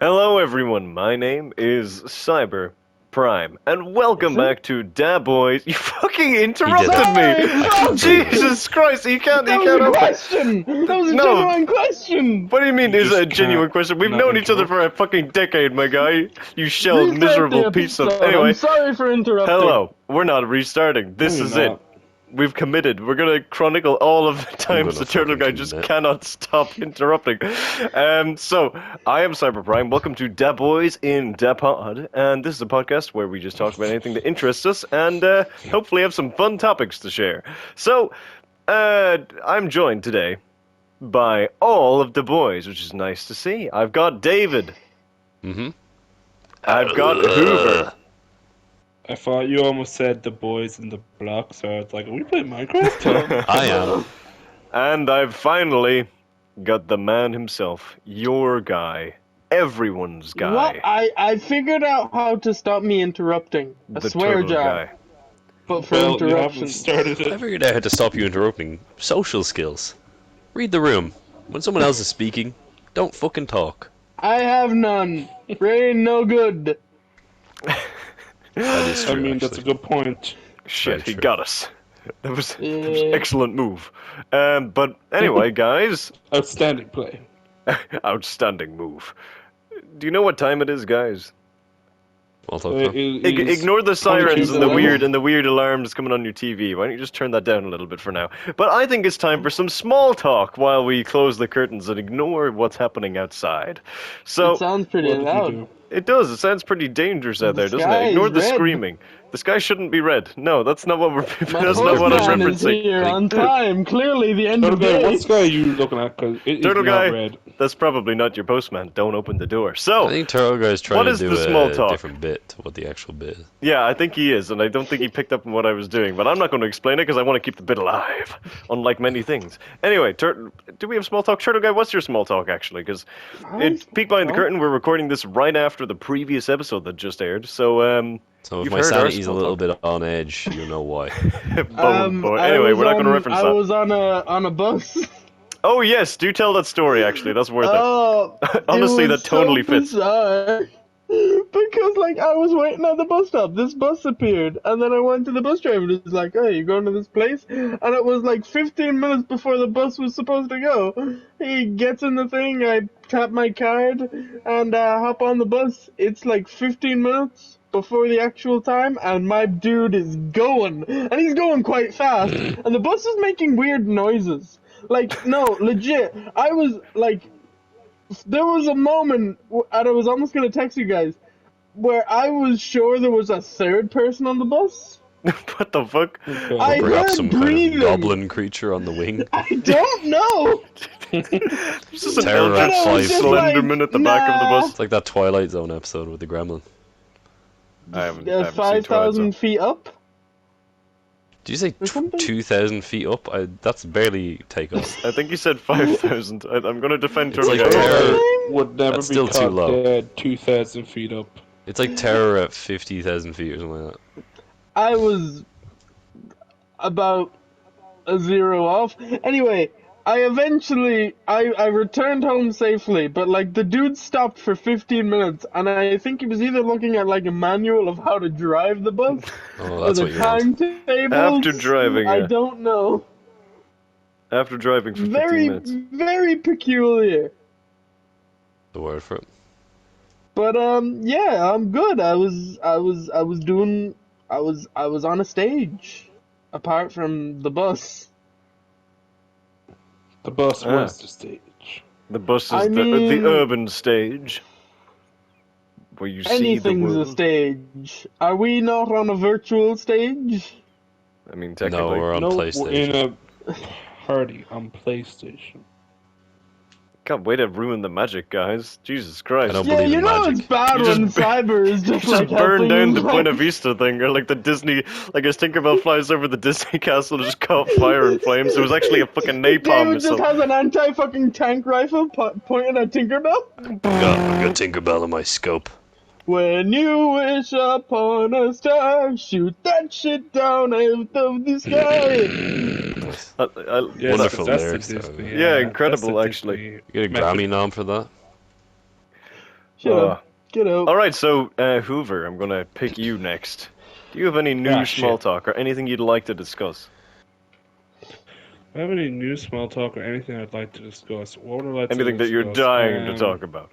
Hello everyone, my name is Cyber Prime, and welcome back to Da Boys. You fucking interrupted me! No, Jesus Christ, you can't that was help a it! question! That was a No. genuine question! What do you mean, You is it a just genuine can't question? We've not known each other interrupt. for a fucking decade, my guy. You shell Restart miserable the piece of... episode. Anyway, I'm sorry for interrupting. hello. We're not restarting. This No, is you're it. not. We've committed. We're gonna chronicle all of the times gonna the turtle guy fucking just commit. cannot stop interrupting. So, I am Cyber Prime. Welcome to Da Boys in Da Pod, and this is a podcast where we just talk about anything that interests us and hopefully have some fun topics to share. So, I'm joined today by all of the boys, which is nice to see. I've got David. Mm-hmm. I've got Whoover. I thought you almost said the boys in the block, so it's like, are we playing Minecraft? I am. And I've finally got the man himself, your guy, everyone's guy, What? I figured out how to stop me interrupting. A the swear turtle jar. guy. But for Well, you haven't interruptions. started I it. figured out how to stop you interrupting. Social skills. Read the room. When someone else is speaking, don't fucking talk. I have none. Brain no good. That is true, I mean, that's a actually. good point. Shit, Very he true. got us. That was an Yeah. excellent move. But anyway, guys, Outstanding play. outstanding move. Do you know what time it is, guys? I'll talk now. Ignore the sirens and the 22:11. weird alarms coming on your TV. Why don't you just turn that down a little bit for now? But I think it's time for some small talk while we close the curtains and ignore what's happening outside. So It sounds pretty What did you loud. do? it does. It sounds pretty dangerous out there, The doesn't sky it? Ignore is the red. screaming. The sky shouldn't be red. No, that's not what we're. My That's not what I'm postman is referencing. here on time. Clearly the end Turtle of guy, day. what sky are you looking at? Because it is Turtle not guy, red. that's probably not your postman. Don't open the door. So, I think Turtle Guy's trying What to is do the small a talk? different bit to what the actual bit is. yeah, I think he is, and I don't think he picked up on what I was doing. But I'm not going to explain it because I want to keep the bit alive, unlike many things. Anyway, do we have small talk? Turtle guy, what's your small talk actually? Because it peek behind the curtain. We're recording this right after the previous episode that just aired. So, So if You've my heard our sanity's a small little talk. bit on edge, you know why. bone boy. I Anyway, was we're not going to on- reference I that. was on a bus. Oh yes, do tell that story. Actually, that's worth it. Oh, Honestly, it was that totally so fits. bizarre. Because like I was waiting at the bus stop, this bus appeared, and then I went to the bus driver. He was like, "Hey, you going to this place?" And it was like 15 minutes before the bus was supposed to go. He gets in the thing, I tap my card, and hop on the bus. It's like 15 minutes before the actual time, and my dude is going, and he's going quite fast, and the bus is making weird noises. Like, no, legit. I was like, there was a moment, and I was almost gonna text you guys, where I was sure there was a third person on the bus. What the fuck? Okay. I Perhaps heard some breathing. kind of goblin creature on the wing. I don't know. It's just an Terror eldritch at five feet. Slenderman at the back of the Nah. bus. It's like that Twilight Zone episode with the gremlin. I haven't seen Twilight 5,000 Zone. feet up. Did you say Or something? 2,000 feet up? That's barely takeoff. I think you said 5,000. I'm going to defend It's Turtle like Guy. terror. Would never That's be still too caught low. dead 2,000 feet up. It's like terror at 50,000 feet or something like that. I was about a zero off. Anyway, I returned home safely, but like the dude stopped for 15 minutes, and I think he was either looking at like a manual of how to drive the bus Oh, or that's the what you want. timetables. After driving, I yeah. don't know. After driving for 15 Very, minutes. very peculiar. The word for it. But yeah, I'm good. I was on a stage, apart from the bus. The bus Ah. was the stage. The bus is I the mean- urban stage. Where you see the Anything's a world. stage. Are we not on a virtual stage? I mean, No, technically. we're on no, PlayStation. we're in a party on PlayStation. Can't wait to ruin the magic, guys. Jesus Christ. I don't Yeah, believe you in know magic. it's bad You when just- cyber is just like Just burn helping down you, the like- Buena Vista thing, or like the Disney, like as Tinkerbell flies over the Disney castle, just caught fire and flames. It was actually a fucking napalm David missile. just has an anti-fucking tank rifle pointing at Tinkerbell. I've got Tinkerbell in my scope. When you wish upon a star, shoot that shit down out of the sky. Wonderful that's lyrics, the though. Disney, Yeah, that's incredible, the actually. Disney You get a method. Grammy nom for that? Shut up. Get out. All right, so Hoover, I'm gonna pick you next. Do you have any new Ah, small shit. talk or anything you'd like to discuss? Do I have any new small talk or anything I'd like to discuss? What would I like to Anything that you're discuss? dying to talk about?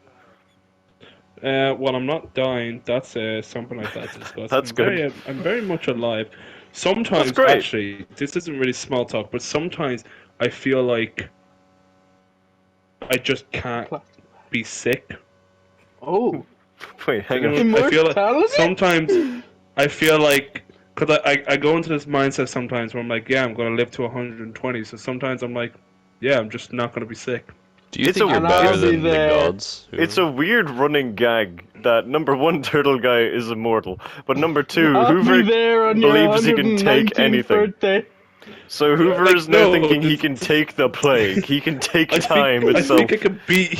Well, I'm not dying. That's something I'd like to discuss. That's good. I'm very much alive. Sometimes, That's great. actually, this isn't really small talk, but sometimes I feel like I just can't be sick. Oh. Wait, hang on. Immortality? I feel like sometimes I feel like because I go into this mindset sometimes where I'm like, yeah, I'm gonna live to 120. So sometimes I'm like, yeah, I'm just not gonna be sick. Do you It's think a- you're And I'll better be than the there. gods? It's a weird running gag that number one turtle guy is immortal, but number two I'll Hoover be there on your believes he can take 119th anything. birthday. So Hoover Like, is now no, thinking he this- can take the plague. He can take I time think, itself. I think I could beat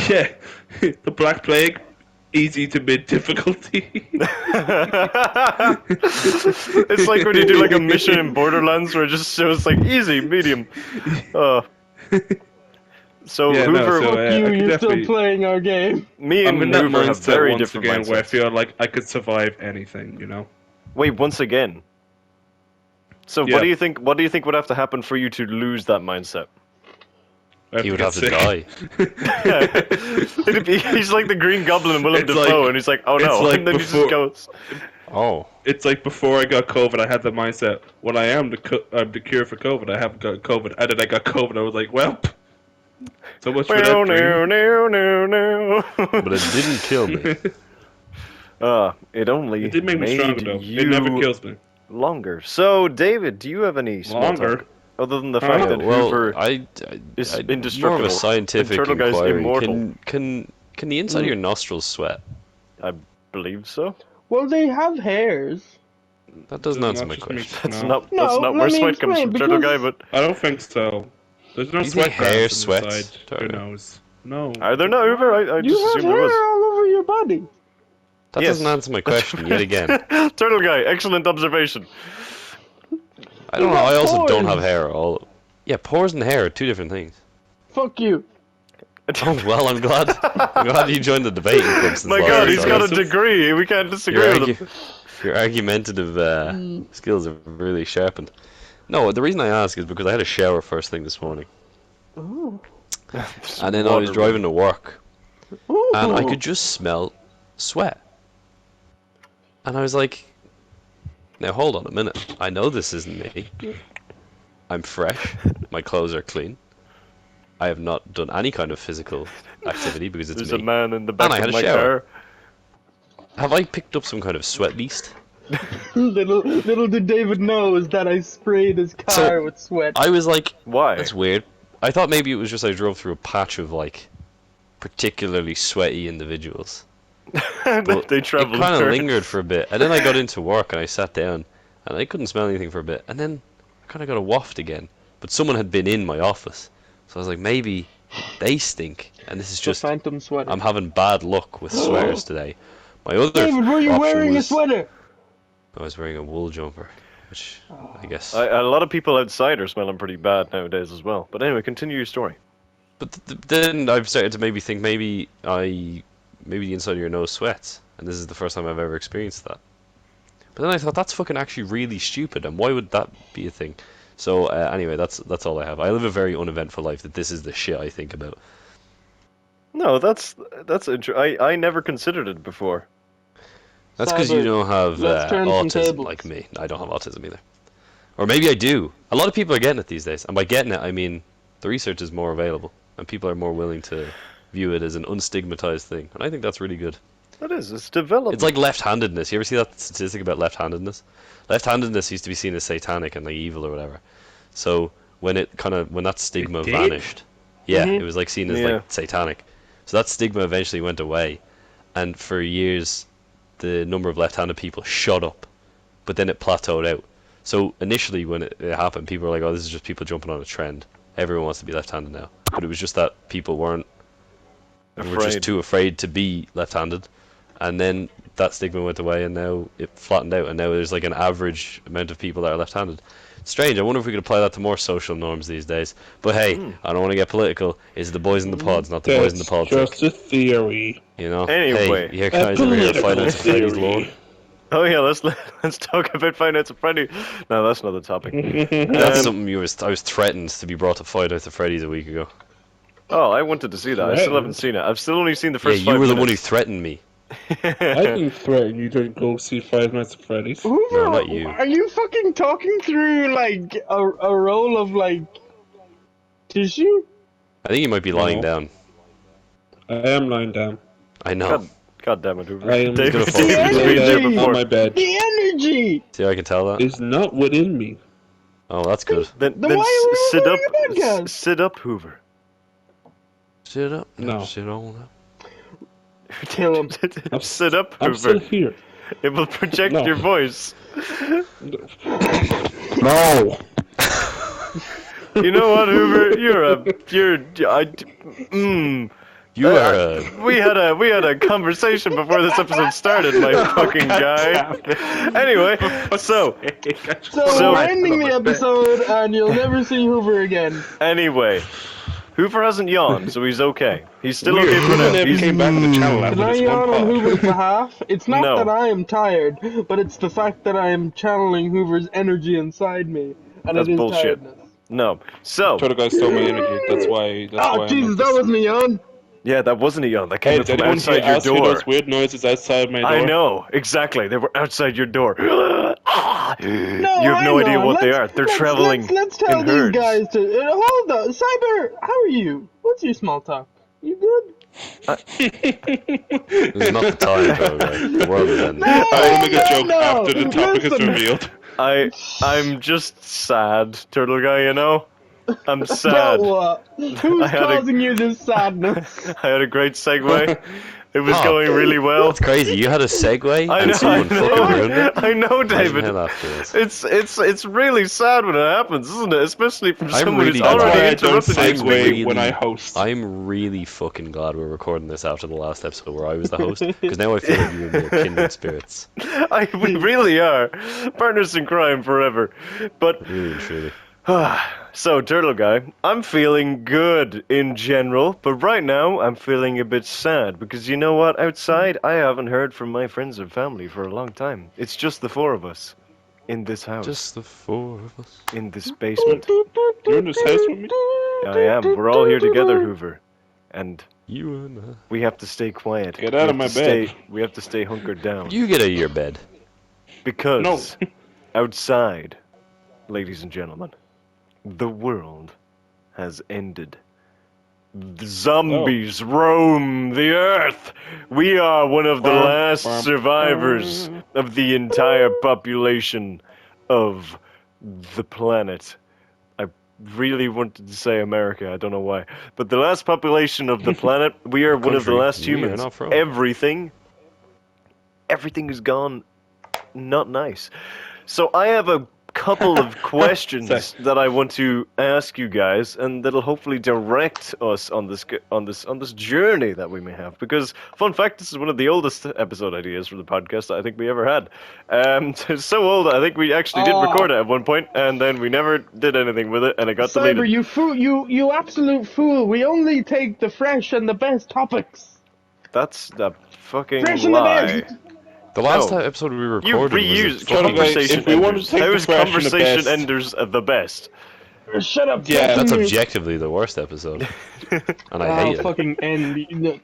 the Black Plague, easy to mid difficulty. It's like when you do like a mission in Borderlands where it just shows like easy, medium. So Yeah, no, Hoover, so, Fuck I you, could you're definitely- still playing our game. me I'm in and that Hoover have mindset very once different again where I mindsets. feel like I could survive anything, you know. Wait, once again. So Yeah. what do you think? What do you think would have to happen for you to lose that mindset? I He would get have to sick. die. He's like the Green Goblin in Willem It's Dafoe, like- and he's like, "Oh it's no!" like and then he before- just goes. Oh. It's like before I got COVID, I had the mindset, when I am the cure for COVID, I haven't got COVID. And then I got COVID, I was like, well, so much for that No, dream. no. But it didn't kill me. It only It did make me made stronger, though. you It never kills me. longer. So, David, do you have any small Longer? talk other than the fact Oh, that Well, Hoover? more is of indestructible, a scientific and Turtle Guy's inquiry. immortal. Can the inside of your nostrils sweat? I believe so. Well, they have hairs. That doesn't Does answer not my just question. make- That's no. not. No, That's not let where me sweat comes explain, from, Turtle Guy. because- But I don't think so. There's no You think sweat hair glands sweats? inside your nose. No. are there not Hoover? I You just have assumed hair there was. all over your body. That Yes. doesn't answer my question yet again. Turtle Guy, excellent observation. I don't You know. I have also don't have pores. hair. All yeah, pores and hair are two different things. Fuck you. Oh well, I'm glad. I'm glad you joined the debate. My God, he's got a degree. We can't disagree with him. Your argumentative skills have really sharpened. No, the reason I ask is because I had a shower first thing this morning, Ooh. and then I was driving to work, Ooh. and I could just smell sweat. And I was like, now hold on a minute. I know this isn't me. I'm fresh. My clothes are clean. I have not done any kind of physical activity because it's There's me. a man in the back And I had of a my shower. car. Have I picked up some kind of sweat beast? Little did David know is that I sprayed his car So, with sweat. I was like, Why? that's weird. I thought maybe it was just I drove through a patch of like particularly sweaty individuals. But They it travel. kind of lingered for a bit, and then I got into work and I sat down, and I couldn't smell anything for a bit, and then I kind of got a waft again. But someone had been in my office, so I was like, maybe they stink, and this is The just phantom sweater. I'm having bad luck with sweaters today. My other David, were you option wearing a was sweater? I was wearing a wool jumper, which I guess. A lot of people outside are smelling pretty bad nowadays as well. But anyway, continue your story. But then I've started to maybe think maybe the inside of your nose sweats, and this is the first time I've ever experienced that. But then I thought that's fucking actually really stupid, and why would that be a thing? So anyway, that's all I have. I live a very uneventful life. That this is the shit I think about. No, that's I never considered it before. That's because you Cyber, don't have let's turn some autism tables. like me. I don't have autism either. Or maybe I do. A lot of people are getting it these days, and by getting it, I mean the research is more available, and people are more willing to view it as an unstigmatized thing, and I think that's really good. That is, it's developed. It's like left-handedness. You ever see that statistic about left-handedness? Left-handedness used to be seen as satanic and like evil or whatever. So when that stigma It did? vanished, yeah, Mhm. it was like seen as Yeah. like satanic. So that stigma eventually went away, and for years, the number of left-handed people shot up, but then it plateaued out. So initially, when it happened, people were like, "Oh, this is just people jumping on a trend. Everyone wants to be left-handed now." But it was just that people were just Afraid. too afraid to be left-handed, and then that stigma went away, and now it flattened out, and now there's like an average amount of people that are left-handed. Strange. I wonder if we could apply that to more social norms these days. But hey, I don't want to get political. It's the boys in the pods, not the boys in the That's politics. just a theory. You know? Anyway. Hey, you guys over here fighting to Freddy's lawn? Oh yeah, let's talk about Five Nights at Freddy. No, that's not the topic. That's something I was threatened to be brought to Five Nights at Freddy's a week ago. Oh, I wanted to see that. I still haven't seen it. I've still only seen the Yeah, first you 5 were the minutes. one who threatened me. I didn't threaten you to go see Five Nights at Freddy's. Hoover, No, not you. Are you fucking talking through like a roll of like tissue? I think you might be lying No. down. I am lying down. I know. God damn it, Hoover. I am David gonna fall David's asleep. been there Energy. before. On my bed. The energy. See how I can tell that? Is not within me. Oh, that's good. Then Then why are we sit up, recording a podcast? sit up, Hoover. Sit up. No. Sit on up. Kill him. Sit up, I'm still Hoover. here. It will project No. your voice. No. You know what, Hoover? You are a... We had a conversation before this episode started, my fucking guy. Anyway, so So we're ending the episode, and you'll never see Hoover again. anyway, Hoover hasn't yawned, so he's okay. He's still Weird. okay for Hoover now. never came back to the channel after Can I this yawn one on pod. Hoover's behalf? It's not No. that I am tired, but it's the fact that I am channeling Hoover's energy inside me, and That's it is bullshit. tiredness. No. So, Turtle guy stole my energy. That's why. Oh, Jesus, that wasn't a yawn. yeah, that wasn't a yawn. That Hey, came did from anyone hear outside your us hear door. those weird noises outside my door? I know, exactly. They were outside your door. No, You have no hang idea on. what they are. They're traveling Let's tell in these herds. guys to hold on. Cyber, how are you? What's your small talk? You good? This is not the time, Turtle guy. The world is ending. I will make a joke No, after the topic is listen. revealed. I'm just sad, turtle guy. You know, I'm About sad. what? Who's I had a- causing you this sadness? I had a great segue. It was Oh. going really well. That's crazy. You had a segue I and know, someone fucking ruined it. I know, Imagine David. how that feels. It's really sad when it happens, isn't it? Especially from I'm someone who's really glad. That's why already I don't interrupted you. segue really- when I host. I'm really fucking glad we're recording this after the last episode where I was the host, because now I feel like you and me are kindred spirits. We really are partners in crime forever. But Really and truly. so, turtle guy, I'm feeling good in general, but right now I'm feeling a bit sad because you know what? Outside, I haven't heard from my friends and family for a long time. It's just the four of us in this house, Just the four of us. in this basement. You're in this house with me? I am. We're all here together, Hoover, and You and I. we have to stay quiet. Get out of my bed. We have to stay hunkered down You get out of your bed. because No. outside, ladies and gentlemen, the world has ended. The zombies roam the earth. We are one of the last survivors of the entire population of the planet. I really wanted to say America, I don't know why. But the last population of the planet, we are one of the Country last we are humans. not from. Everything is gone not nice. So I have a couple of questions that I want to ask you guys, and that'll hopefully direct us on this journey that we may have. Because fun fact, this is one of the oldest episode ideas for the podcast that I think we ever had. It's so old, I think we actually did record it at one point, and then we never did anything with it, and it got Cyber, deleted. you fool! You absolute fool! We only take the fresh and the best topics. That's the fucking Fresh and the lie. best. The last No. episode we You recorded reuse was a fucking... conversation If we want to enders. take How the is fresh and the conversation best- enders the best? Shut up! Yeah, That's fucking- objectively the worst episode. And I I'll hate it. fucking end.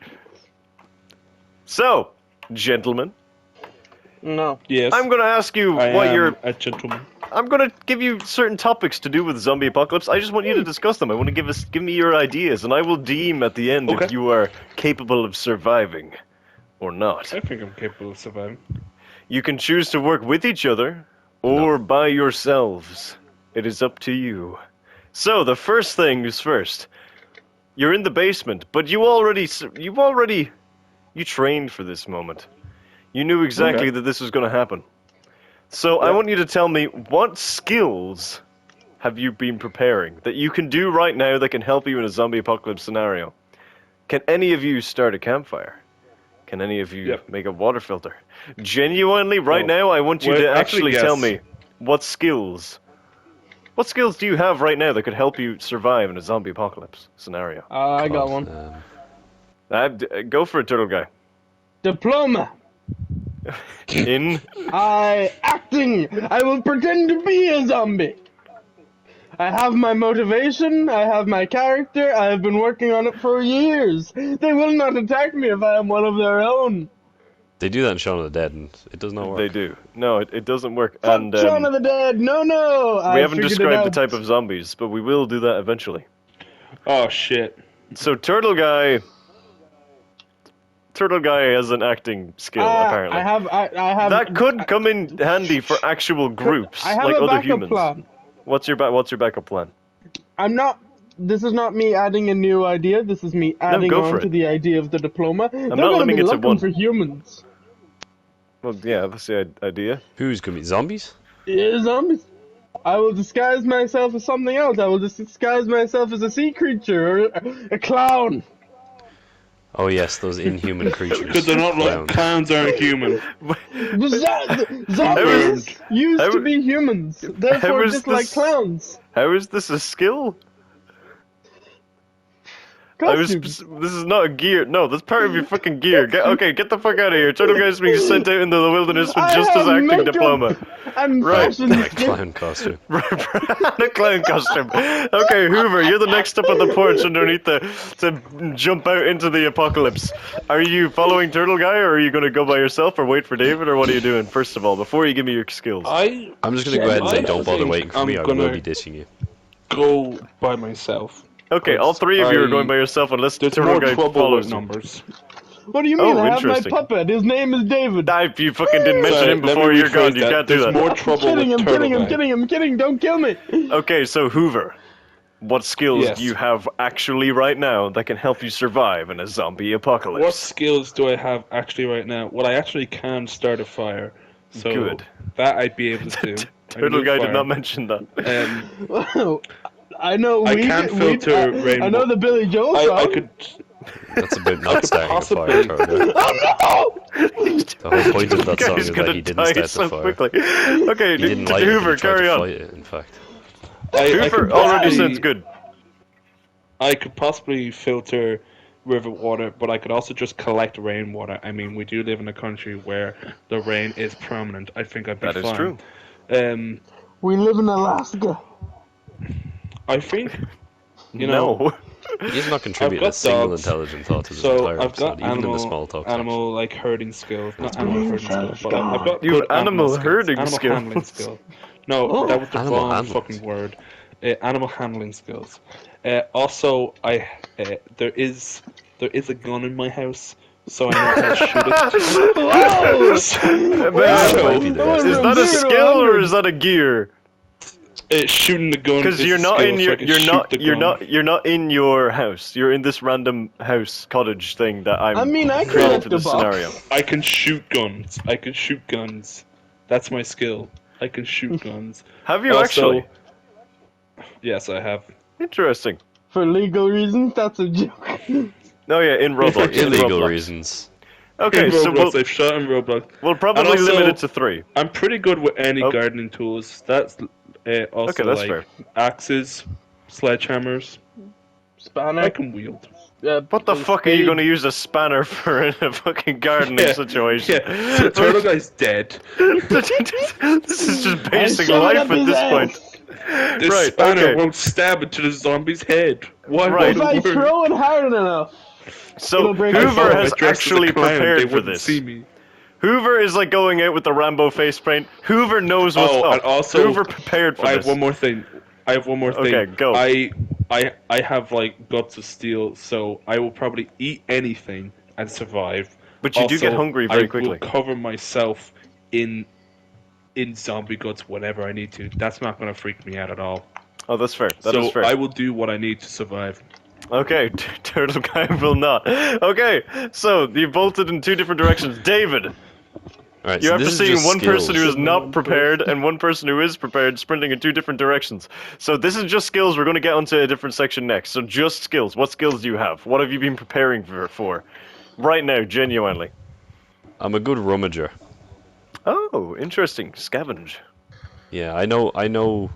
So, gentlemen, No. Yes. I'm going to ask you I what am your a gentleman. I'm gonna give you certain topics to do with zombie apocalypse. I just want you to discuss them. I want to give me your ideas, and I will deem at the end if Okay. you are capable of surviving or not. I think I'm capable of surviving. You can choose to work with each other or by yourselves. It is up to you. So the first thing is first. You're in the basement, but you trained for this moment. You knew exactly that this was going to happen. So I want you to tell me, what skills have you been preparing that you can do right now that can help you in a zombie apocalypse scenario? Can any of you start a campfire? Can any of you make a water filter? Genuinely, right No. now, I want you Well, to actually, actually tell yes. me what skills What skills do you have right now that could help you survive in a zombie apocalypse scenario? I got one. Go for it, turtle guy. Diploma. In Acting. I will pretend to be a zombie. I have my motivation. I have my character. I have been working on it for years. They will not attack me if I am one of their own. They do that in Shaun of the Dead, and it does not work. They do. No, it doesn't work. Fuck And Shaun of the Dead. No. we haven't described the type of zombies, but we will do that eventually. Oh shit. So Turtle Guy has an acting skill apparently. I have. That could come in handy for actual groups, I have like a other backup humans. plan. What's your backup plan? This is not me adding a new idea. This is me adding go for on to it. the idea of the diploma. They're not gonna limiting be it to looking one. for humans. Well, yeah, that's the idea. Who's gonna be zombies? Yeah, zombies. I will disguise myself as something else. I will disguise myself as a sea creature or a clown. Oh yes, those inhuman creatures. Because they're not like clowns aren't human. Zombies used to be humans, how therefore is just like this- clowns. How is this a skill? Costumes. This is not a gear. No, that's part of your fucking gear. Get the fuck out of here. Turtle Guy's being sent out into the wilderness with I just his have acting makeup diploma. and Right. fashion A skills. clown costume. A clown costume. Okay, Whoover, you're the next up on the porch underneath to jump out into the apocalypse. Are you following Turtle Guy, or are you going to go by yourself, or wait for David, or what are you doing, first of all, before you give me your skills? I'm I'm just gonna go ahead and say, I don't bother think waiting for I'm me. I gonna- will be ditching you. go by myself. Okay, all three of you are going by yourself unless There's Turtle more Guy trouble follows with you. numbers. What do you mean? Oh, I have my interesting. puppet. His name is David. If you fucking didn't mention Sorry, him let me before you're rephrase gone, you that. can't do There's that. more trouble I'm with Turtle Guy. I'm kidding. Don't kill me. Okay, so Hoover, what skills Yes. do you have actually right now that can help you survive in a zombie apocalypse? What skills do I have actually right now? Well, I actually can start a fire. So Good. that I'd be able to do. I can Turtle do Guy fire. did not mention that. I know. I can't filter I rainbow. know the Billy Joel song. I could. That's about not could starting a possibly- fire, Turtle. Oh The whole point of that song Guy's is gonna that he didn't die start so the fire. quickly. Okay, He didn't light it, Hoover, he tried carry to on. fight it, in fact. I Hoover could already possibly- sounds good. I could possibly filter river water, but I could also just collect rainwater. I mean, we do live in a country where the rain is permanent. I think I'd be That is fine. true. We live in Alaska. I think, you know, No. He's not contributing got a single dogs, intelligent thought to this so entire I've got episode, even in the small talk animal like herding skills. Not animal herding skills, but I've got You have good animal skills, herding animal skills. handling skills. No, that was the Animal wrong handling. fucking word. Animal handling skills. Also, there is a gun in my house, so I know how to shoot it. That might be the Man, best. is that a skill or is that a gear? Shooting the gun. Because is you're a not skill, in so your I can shoot the gun. you're not in your house. You're in this random house cottage thing that I'm I mean, I creating collect for the this box. scenario. I can shoot guns. That's my skill. I can shoot guns. Have you Also- actually? Yes, I have. Interesting. For legal reasons, that's a joke. Oh yeah, in Roblox. in Illegal Roblox. reasons. Okay, In so Roblox, I've shot in Roblox. we'll probably And also- limit it to 3. I'm pretty good with any Oh. gardening tools. That's also Okay, that's like fair. axes, sledgehammers. Spanner. I can wield. What the fuck are you going to use a spanner for in a fucking gardening situation? Yeah, so Turtle Guy's dead. This is just basic shove it life up at his this ass. point. This Right, spanner okay. won't stab into the zombie's head. Why Right. If would I it work? throw it hard enough, So It'll break Hoover his phone. has If I dressed as a actually clown, they prepared for wouldn't this. see me. Hoover is like going out with the Rambo face paint. Hoover knows what's Oh, up. and also, Hoover prepared for I this. have one more thing. Okay, go. I have like guts of steel, so I will probably eat anything and survive. But you do get hungry very I quickly. will cover myself in zombie guts whenever I need to. That's not gonna freak me out at all. Oh, that's fair. That is So fair. I will do what I need to survive. Okay, Turtle Guy will not. Okay, so you bolted in 2 different directions. David, Alright, you're so after this is seeing just one person who skills. is not prepared and one person who is prepared sprinting in 2 different directions. So this is just skills. We're going to get onto a different section next. So just skills. What skills do you have? What have you been preparing for? Right now, genuinely. I'm a good rummager. Oh, interesting. Scavenge. Yeah, I know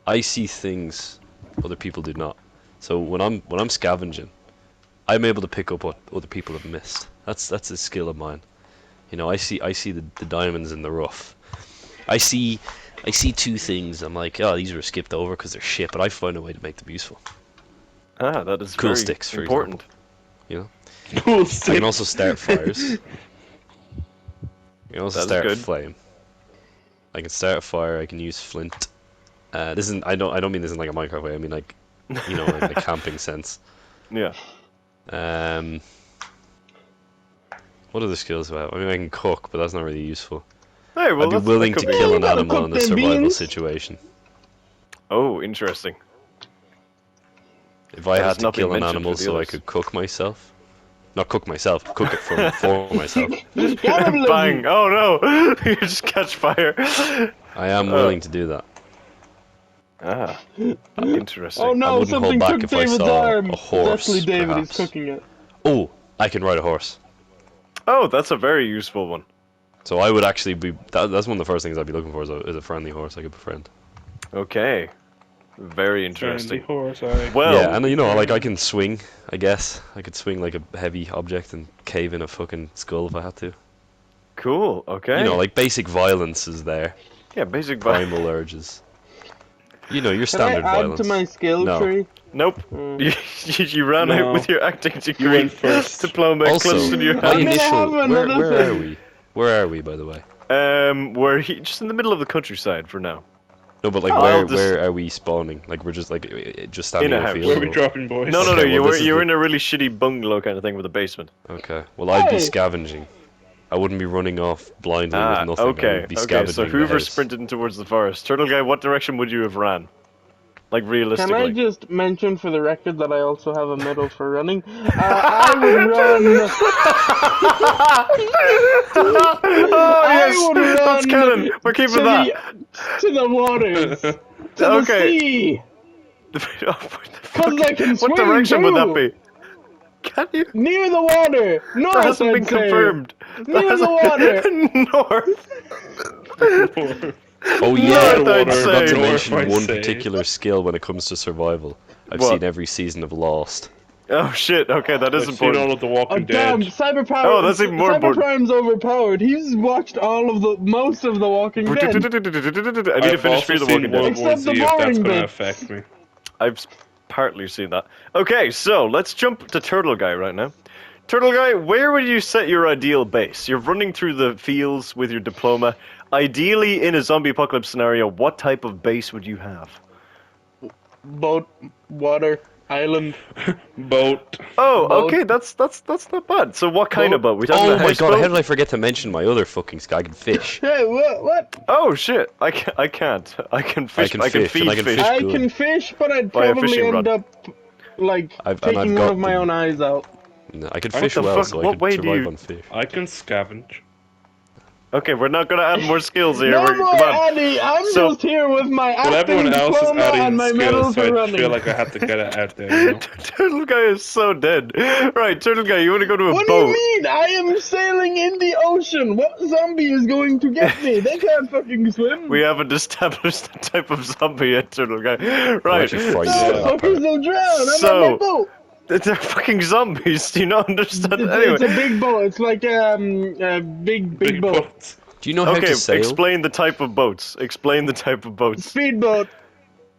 I see things other people do not. So when I'm scavenging, I'm able to pick up what other people have missed. That's a skill of mine. You know, I see the diamonds in the rough. I see two things. I'm like, oh, these were skipped over because they're shit, but I find a way to make them useful. Ah, that is Cool very sticks, for important. You know, Cool I stick. can also start fires. You can also That's start a good. flame. I can start a fire. I can use flint. This isn't. I don't mean this in like a Minecraft way. I mean like, you know, in the camping sense. Yeah. What other skills do I have? I mean, I can cook, but that's not really useful. Hey, well, I'd be that's, willing that to could be- kill You an gotta animal cook in a them survival beans. situation. Oh, interesting. If I That had has to not been kill an mentioned animal for the so I others. could cook myself. Not cook myself, cook it for myself. Cannibalism. Bang! Oh no! You just catch fire. I am willing to do that. Ah, Oh interesting. I no, wouldn't hold something back took if I David's saw arm. a It's horse, actually David, perhaps. he's cooking it. Oh, I can ride a horse. Oh, that's a very useful one. So I would actually be. That's one of the first things I'd be looking for is a friendly horse I could befriend. Okay. Very Friendly interesting. horse, I. Well, Yeah, and you know, like I can swing. I guess I could swing like a heavy object and cave in a fucking skull if I had to. cool. Okay. You know, like basic violence is there. yeah, basic. Primal urges. You know, your Can I standard add violence. to my skill No. tree? Nope. You ran No. out with your acting You degree. went first. Diploma Also, clutched in your my I'm hand. gonna initial. have Where another are thing. we? Where are we, by the way? We're just in the middle of the countryside for now. No, but like, Oh, I'll just- where are we spawning? Like, we're just like just standing In a in a house. field. Where are we or- dropping, boys? No, no, Okay, no. You well, were this is you were the- in a really shitty bungalow kind of thing with a basement. Okay. Well, I'd be Hey. scavenging. I wouldn't be running off blindly Ah, with nothing. I okay. would be Okay. scavenging So the Whoever house. sprinted in towards the forest. Turtle guy, what direction would you have ran? Like Can realistically. I just mention for the record that I also have a medal for running? I would run. Oh I yes, would run that's canon. We're keeping to that. to the waters, to the Okay. sea. Oh, Cause I can what swim direction would that too. be? Can you? Near the water, north. That hasn't been I'd say. confirmed. Near the water. North. Oh yeah, North, I'd I forgot say. to mention North, I'd one say. particular skill when it comes to survival. I've What? seen every season of Lost. Oh shit. Okay, that is I've seen all important. of The Oh Walking damn! Dead. Cyber Power. Oh, that's even more Cyber important. Prime's overpowered. He's watched most of The Walking I Dead. need to I've finish also Fear the seen Walking World Dead. Except War the Z if that's boring going to bits. affect me. I've partly seen that. Okay, so let's jump to Turtle Guy right now. Turtle Guy, where would you set your ideal base? You're running through the fields with your diploma. Ideally, in a zombie apocalypse scenario, what type of base would you have? Boat, water, island. Boat. Oh, Boat. okay, that's not bad. So what kind of boat? We talking Oh about my god, how houseboat? did I forget to mention my other fucking skill? I can fish. Hey, what? Oh shit! I can't. I can fish. can I can fish, feed and I can fish. fish. I good. can fish, but I'd By a probably fishing end rod. up like and I've taking one got of my them. own eyes out. No, I can What fish the well, fuck? so I What could way do survive you- on fish. I can scavenge. Okay, we're not gonna add more skills here. No We're- more, Come on. Addy. I'm So- just here with my Well, acting everyone else is diploma and adding my medal skills, so for I running. feel like I have to get it out there, you know? Turtle Guy is so dead. Right, Turtle Guy, you want to go to a What do boat? you mean? I am sailing in the ocean. What zombie is going to get me? They can't fucking swim. We haven't established the type of zombie yet, Turtle Guy. I'm Right. actually frightened Yeah. of that Fuckers part. will drown. I'm So- on my boat. They're fucking zombies. Do you not understand? It's Anyway. a big boat. It's like a big boat. boats. Do you know how Okay, to sail? explain the type of boats. Explain the type of boats. Speedboat.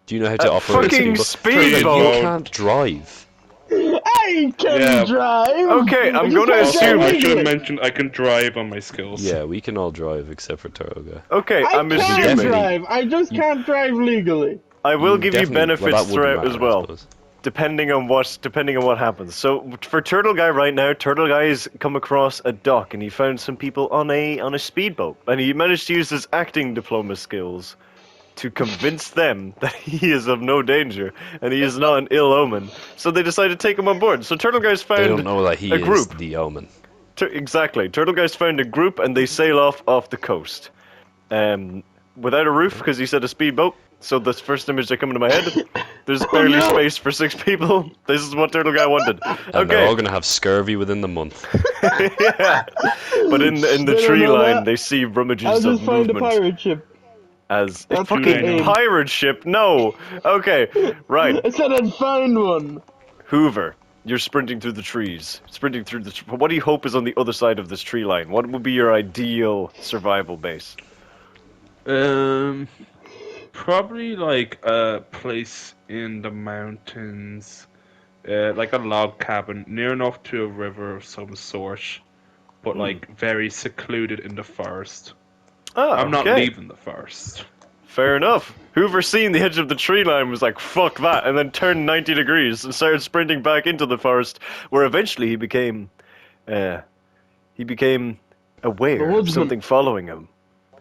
Do you know how to A operate fucking a speedboat? speedboat. You can't drive. I can Yeah. drive. Okay, I'm I just gonna can't Also, assume- drive I should legally. mention I can drive on my skills. Yeah, we can all drive except for Turtle Guy. Okay, I I'm can assuming. drive. I just can't drive legally. I will give you Definitely- well, benefits that wouldn't throughout matter, as I well. suppose. Depending on what happens. So for Turtle Guy right now, Turtle Guy has come across a dock and he found some people on a speedboat, and he managed to use his acting diploma skills to convince them that he is of no danger and he is not an ill omen. So they decided to take him on board. So Turtle Guy's They found don't know that he a is group. the omen. Exactly. Turtle Guy's found a group and they sail off the coast. Without a roof because he said a speedboat. So the first image that come into my head, there's barely no. space for 6 people. This is what Turtle Guy wanted. And they're all Okay. gonna have scurvy within the month. Yeah. But in the They don't tree know line, that. they see rummages I'll of just find a movement. pirate ship. as a That's fucking the aim. pirate ship. No. Okay. Right. I said I'd find one. Hoover, you're sprinting through the trees. Sprinting through the. What do you hope is on the other side of this tree line? What would be your ideal survival base? Probably like a place in the mountains, like a log cabin near enough to a river of some sort, but like very secluded in the forest. Oh, I'm not okay. leaving the forest. Fair enough. Hoover seen the edge of the tree line was like, fuck that, and then turned 90 degrees and started sprinting back into the forest, where eventually he became aware of woodsman. something following him.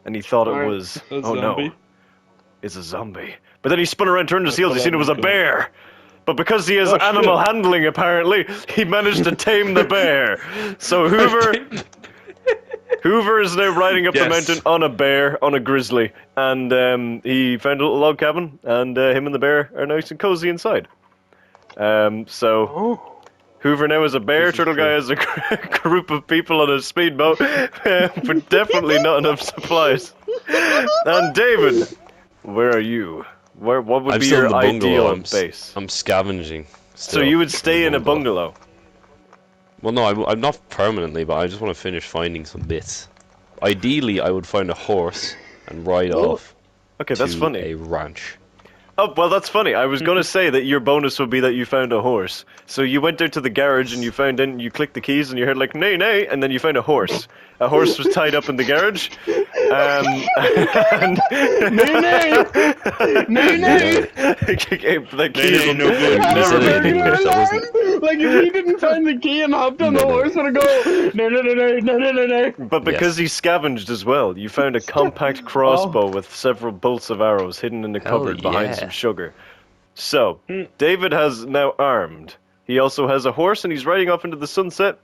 And he thought it Alright. was, A oh zombie? no, it's a zombie. But then he spun around, turned his heels, he seen it was a bear. But because he has Oh, animal shit. handling, apparently, he managed to tame the bear. So Hoover is now riding up the Yes. mountain on a bear, on a grizzly, and he found a little log cabin, and him and the bear are nice and cozy inside. So Oh. Hoover now has a bear, This is Turtle Guy true. has a group of people on a speedboat, but definitely not enough supplies. And David, where are you? What would I'm be still in your the bungalow. ideal base? I'm scavenging. So Still you would stay in a bungalow. Well, no, I'm not permanently, but I just want to finish finding some bits. Ideally, I would find a horse and ride Oh, off Okay, that's to funny. a ranch. Oh, well, that's funny. I was going to say that your bonus would be that you found a horse. So you went out to the garage and you found in, you clicked the keys and you heard like, nay, nay, and then you found a horse. A horse was tied up in the garage. And Nay. the keys Nay, will no good. I You said was it in making English, a that wasn't- alarm. Like if he didn't find the key and hopped on the horse and go, no. But because he scavenged as well, you found a compact crossbow with several bolts of arrows hidden in the Hell cupboard behind yeah. some sugar. So, David has now armed. He also has a horse and he's riding off into the sunset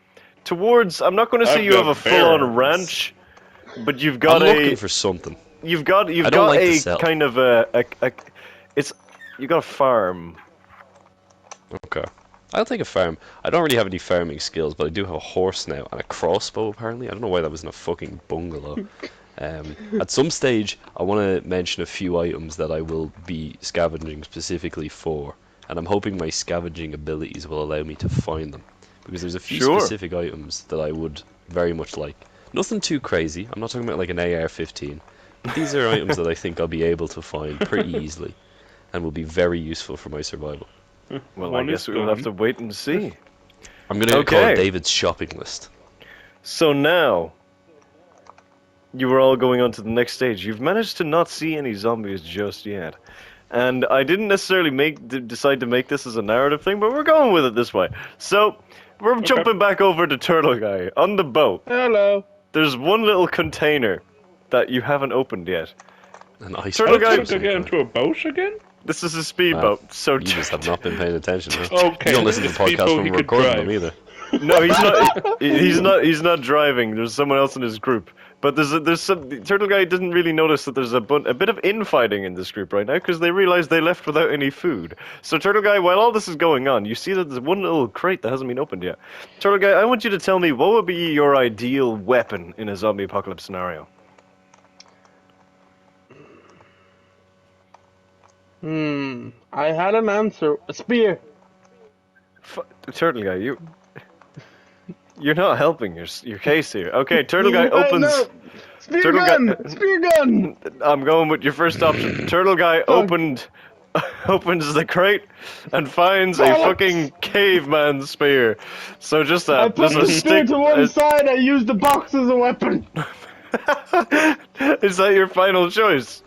towards, I'm not going to say I've you have got a full-on bears. ranch, but you've got I'm a looking for something. you've got I don't like to a sell. kind of it's you got a farm. Okay. I'll take a farm. I don't really have any farming skills, but I do have a horse now and a crossbow, apparently. I don't know why that was in a fucking bungalow. At some stage, I want to mention a few items that I will be scavenging specifically for, and I'm hoping my scavenging abilities will allow me to find them. Because there's a few Sure. specific items that I would very much like. Nothing too crazy. I'm not talking about like an AR-15. But these are items that I think I'll be able to find pretty easily, and will be very useful for my survival. Well, One I is guess we'll have to gone. wait and see. I'm going to call Okay. it David's shopping list. So now, you were all going on to the next stage. You've managed to not see any zombies just yet. And I didn't necessarily decide to make this as a narrative thing, but we're going with it this way. So, we're jumping back over to Turtle Guy. On the boat, Hello. there's one little container that you haven't opened yet. An ice Turtle I Guy- was going to get into a boat again? This is a speedboat, so You just have not been paying attention. Huh? Okay, You don't listen to this podcasts people when he we're could recording drive. them either. No, he's not driving. There's someone else in his group. But there's some Turtle Guy didn't really notice that there's a bit of infighting in this group right now because they realized they left without any food. So Turtle Guy, while all this is going on, you see that there's one little crate that hasn't been opened yet. Turtle Guy, I want you to tell me what would be your ideal weapon in a zombie apocalypse scenario. I had an answer. A spear. Turtle Guy, you're not helping your case here. Okay, Turtle Guy opens. No. Spear Turtle gun. Guy- Spear gun. I'm going with your first option. Turtle Guy opens the crate and finds a Bollocks. fucking caveman spear. So just I put the spear to one side. I used the box as a weapon. Is that your final choice?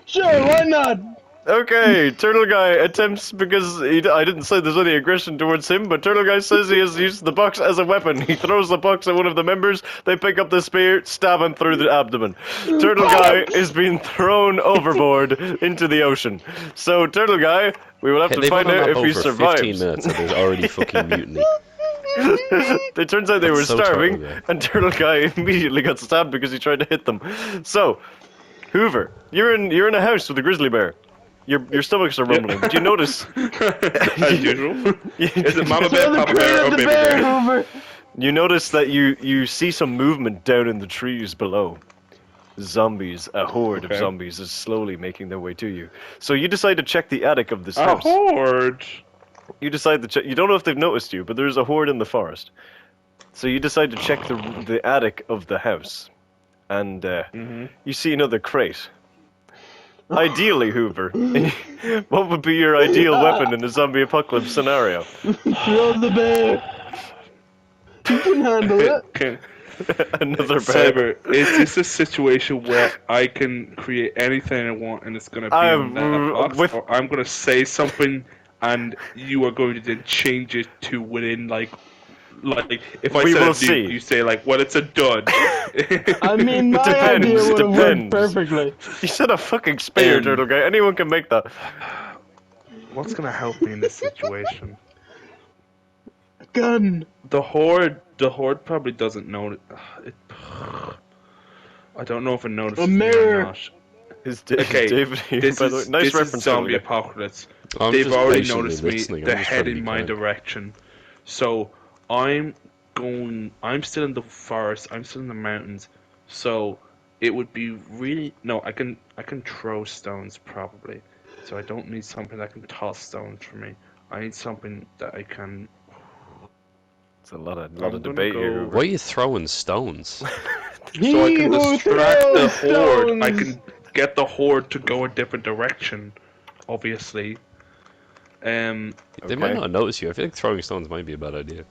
Sure, why not? Okay, Turtle Guy attempts because I didn't say there's any aggression towards him, but Turtle Guy says he has used the box as a weapon. He throws the box at one of the members, they pick up the spear, stab him through the abdomen. Turtle Guy is being thrown overboard into the ocean. So, Turtle Guy, we will have to They've find been on out that if boat he for survives. 15 minutes and there's already fucking mutiny. It turns out they were That's so starving, Turtle Guy. and Turtle Guy immediately got stabbed because he tried to hit them. So, Hoover, you're in a house with a grizzly bear. Your stomachs are rumbling. Do you notice? As usual. Is it Mama Bear, Throw the Papa crate Bear, at or the Baby bear, Bear? Hoover. You notice that you see some movement down in the trees below. zombies, a horde of Okay. zombies, is slowly making their way to you. So you decide to check the attic of this A house. horde. You decide to check. You don't know if they've noticed you, but there's a horde in the forest. So you decide to check the attic of the house, and you see another crate. Ideally, Hoover, what would be your ideal weapon in a zombie apocalypse scenario? Throw the bear. You can handle it. Can, Another bear. Cyber, is this a situation where I can create anything I want and it's gonna be in that box, with- or I'm gonna say something and you are going to then change it to within like if I We said will a nuke, see. you say like, well, it's a dud. I mean, my depends, idea would have worked depends. perfectly. You said a fucking spear, turtle guy. Anyone can make that. What's gonna help me in this situation? Gun. The horde probably doesn't know it. I don't know if it notices A me mirror. or not. Is Okay, David here, this by the way? is Nice this reference, is zombie turtle guy. apocalypse. I'm They've just already patiently noticed me. listening. I'm They're just trying to heading be my kind. direction. So I'm going. I'm still in the forest. I'm still in the mountains. So it would be really no. I can throw stones probably. So I don't need something that can toss stones for me. I need something that I can. It's a lot of I'm gonna debate here, go- Hoover. Why are you throwing stones? So I He can who distract the throws horde. I stones. can get the horde to go a different direction. Obviously. They might Okay. not notice you. I feel like throwing stones might be a bad idea.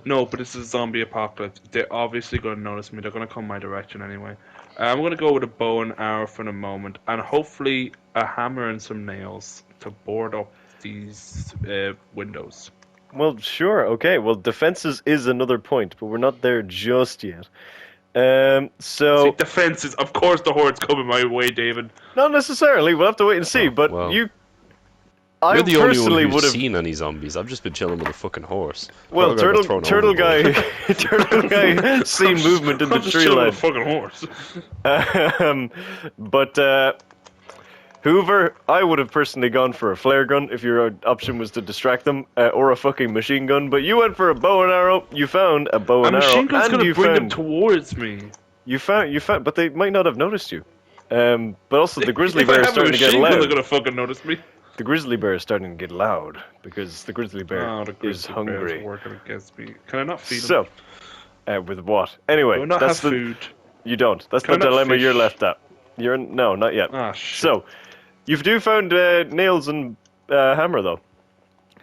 No, but it's a zombie apocalypse. They're obviously going to notice me. They're going to come my direction anyway. I'm going to go with a bow and arrow for the moment, and hopefully a hammer and some nails to board up these windows. Well, sure, okay. Well, defenses is another point, but we're not there just yet. See, So defenses. Of course, the horde's coming my way, David. not necessarily. We'll have to wait and see. Oh, But well. I You're the only personally one would who's have. seen any zombies. I've just been chilling with a fucking horse. Well, Probably got thrown turtle guy, overboard. turtle guy, seen movement in the I'm just tree chilling line. with a fucking horse. But Hoover, I would have personally gone for a flare gun if your option was to distract them, or a fucking machine gun. But you went for a bow and arrow. You found a bow A and arrow, machine gun's and going you to bring them found towards me. you found, but they might not have noticed you. But also the grizzly If I bear is have a starting to get machine gun, they're loud. going to fucking notice me. The grizzly bear is starting to get loud because the grizzly bear Oh, the is grizzly bear's hungry. working against me. Can I not feed him? So, with what? Anyway, Do I not that's have the food? you don't. That's Can the I not dilemma you're fish? left at. No, not yet. Ah, shit. So, you do found nails and hammer though.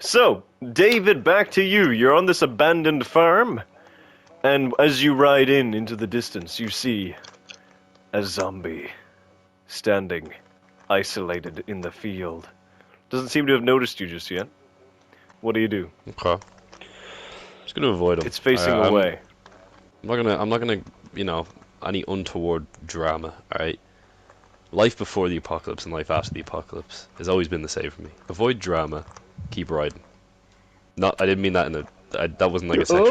So, David, back to you. You're on this abandoned farm, and as you ride into the distance, you see a zombie standing, isolated in the field. Doesn't seem to have noticed you just yet. What do you do? Okay. Just gonna avoid him. It's facing I'm away. I'm not gonna, any untoward drama. All right. Life before the apocalypse and life after the apocalypse has always been the same for me. Avoid drama, keep riding. Not, I didn't mean that that wasn't like a sexual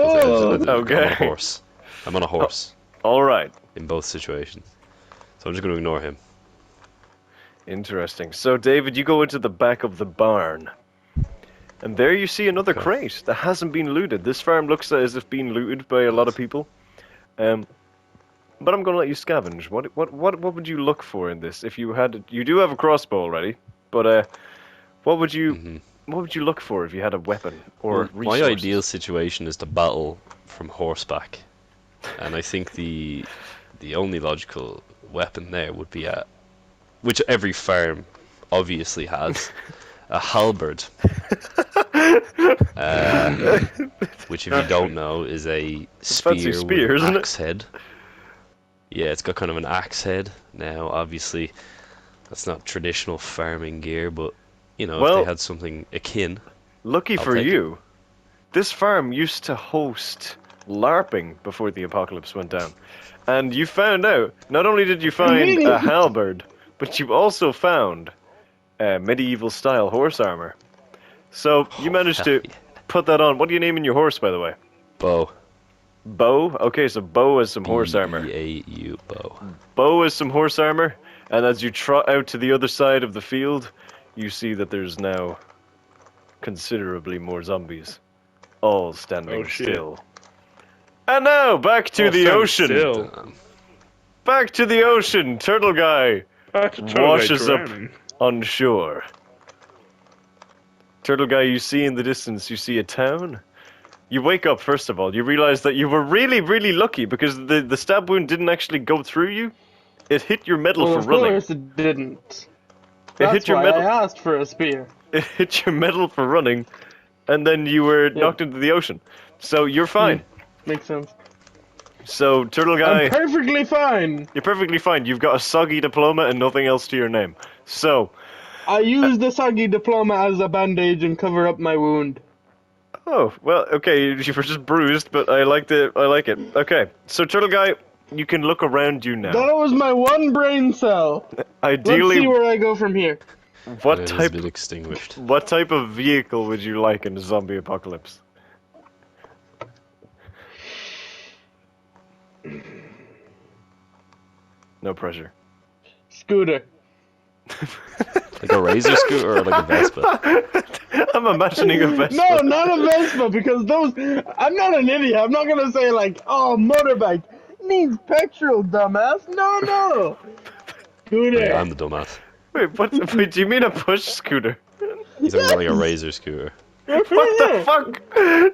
thing. I'm on Okay. a horse. I'm on a horse All right. in both situations. So I'm just gonna ignore him. Interesting. So, David, you go into the back of the barn. And there you see another Okay. crate that hasn't been looted. This farm looks as if being looted by a lot of people. But I'm going to let you scavenge. What would you look for in this? If you had, you do have a crossbow already, but what would you look for if you had a weapon or Well, my resources? ideal situation is to battle from horseback, and I think the only logical weapon there would be which every farm obviously has, a halberd. Which, if you don't know, is a fancy spear spear, with isn't an it? axe head. Yeah, it's got kind of an axe head. Now, obviously, that's not traditional farming gear, but if Well, they had something akin, Lucky I'll for take it. you, this farm used to host LARPing before the apocalypse went down. And you found out, not only did you find a halberd, but you also found medieval style horse armor. So you managed to yeah. put that on. What are you naming your horse, by the way? bow. Bo? Okay, so Bo has some horse armor. B-A-U, bow. Bo has some horse armor, and as you trot out to the other side of the field, you see that there's now considerably more zombies, all standing Oh, shit. still. And now back to Oh, the stand ocean. still. Damn. Back to the ocean, turtle guy washes up drowning. on shore. Turtle guy, you see in the distance, you see a town. You wake up, first of all. You realize that you were really, really lucky because the stab wound didn't actually go through you. It hit your metal Well, for of running. course it didn't. It That's hit your why metal. I asked for a spear. It hit your metal for running, and then you were knocked into the ocean. So you're fine. Makes sense. So, turtle guy, I'm perfectly fine. you're perfectly fine. You've got a soggy diploma and nothing else to your name. So, I use the soggy diploma as a bandage and cover up my wound. oh, well, okay, you were just bruised, but I like it. Okay, so turtle guy, you can look around you now. That was my one brain cell. Let's see Ideally, where I go from here. what It has type been extinguished. what type of vehicle would you like in a zombie apocalypse? No pressure. Scooter. Like a razor scooter or like a Vespa? I'm imagining a Vespa. No, not a Vespa, because those... I'm not an idiot. I'm not gonna say like, oh, motorbike. Needs petrol, dumbass. No. Scooter. I'm the dumbass. Wait, do you mean a push scooter? He's talking about like a razor scooter. What the fuck?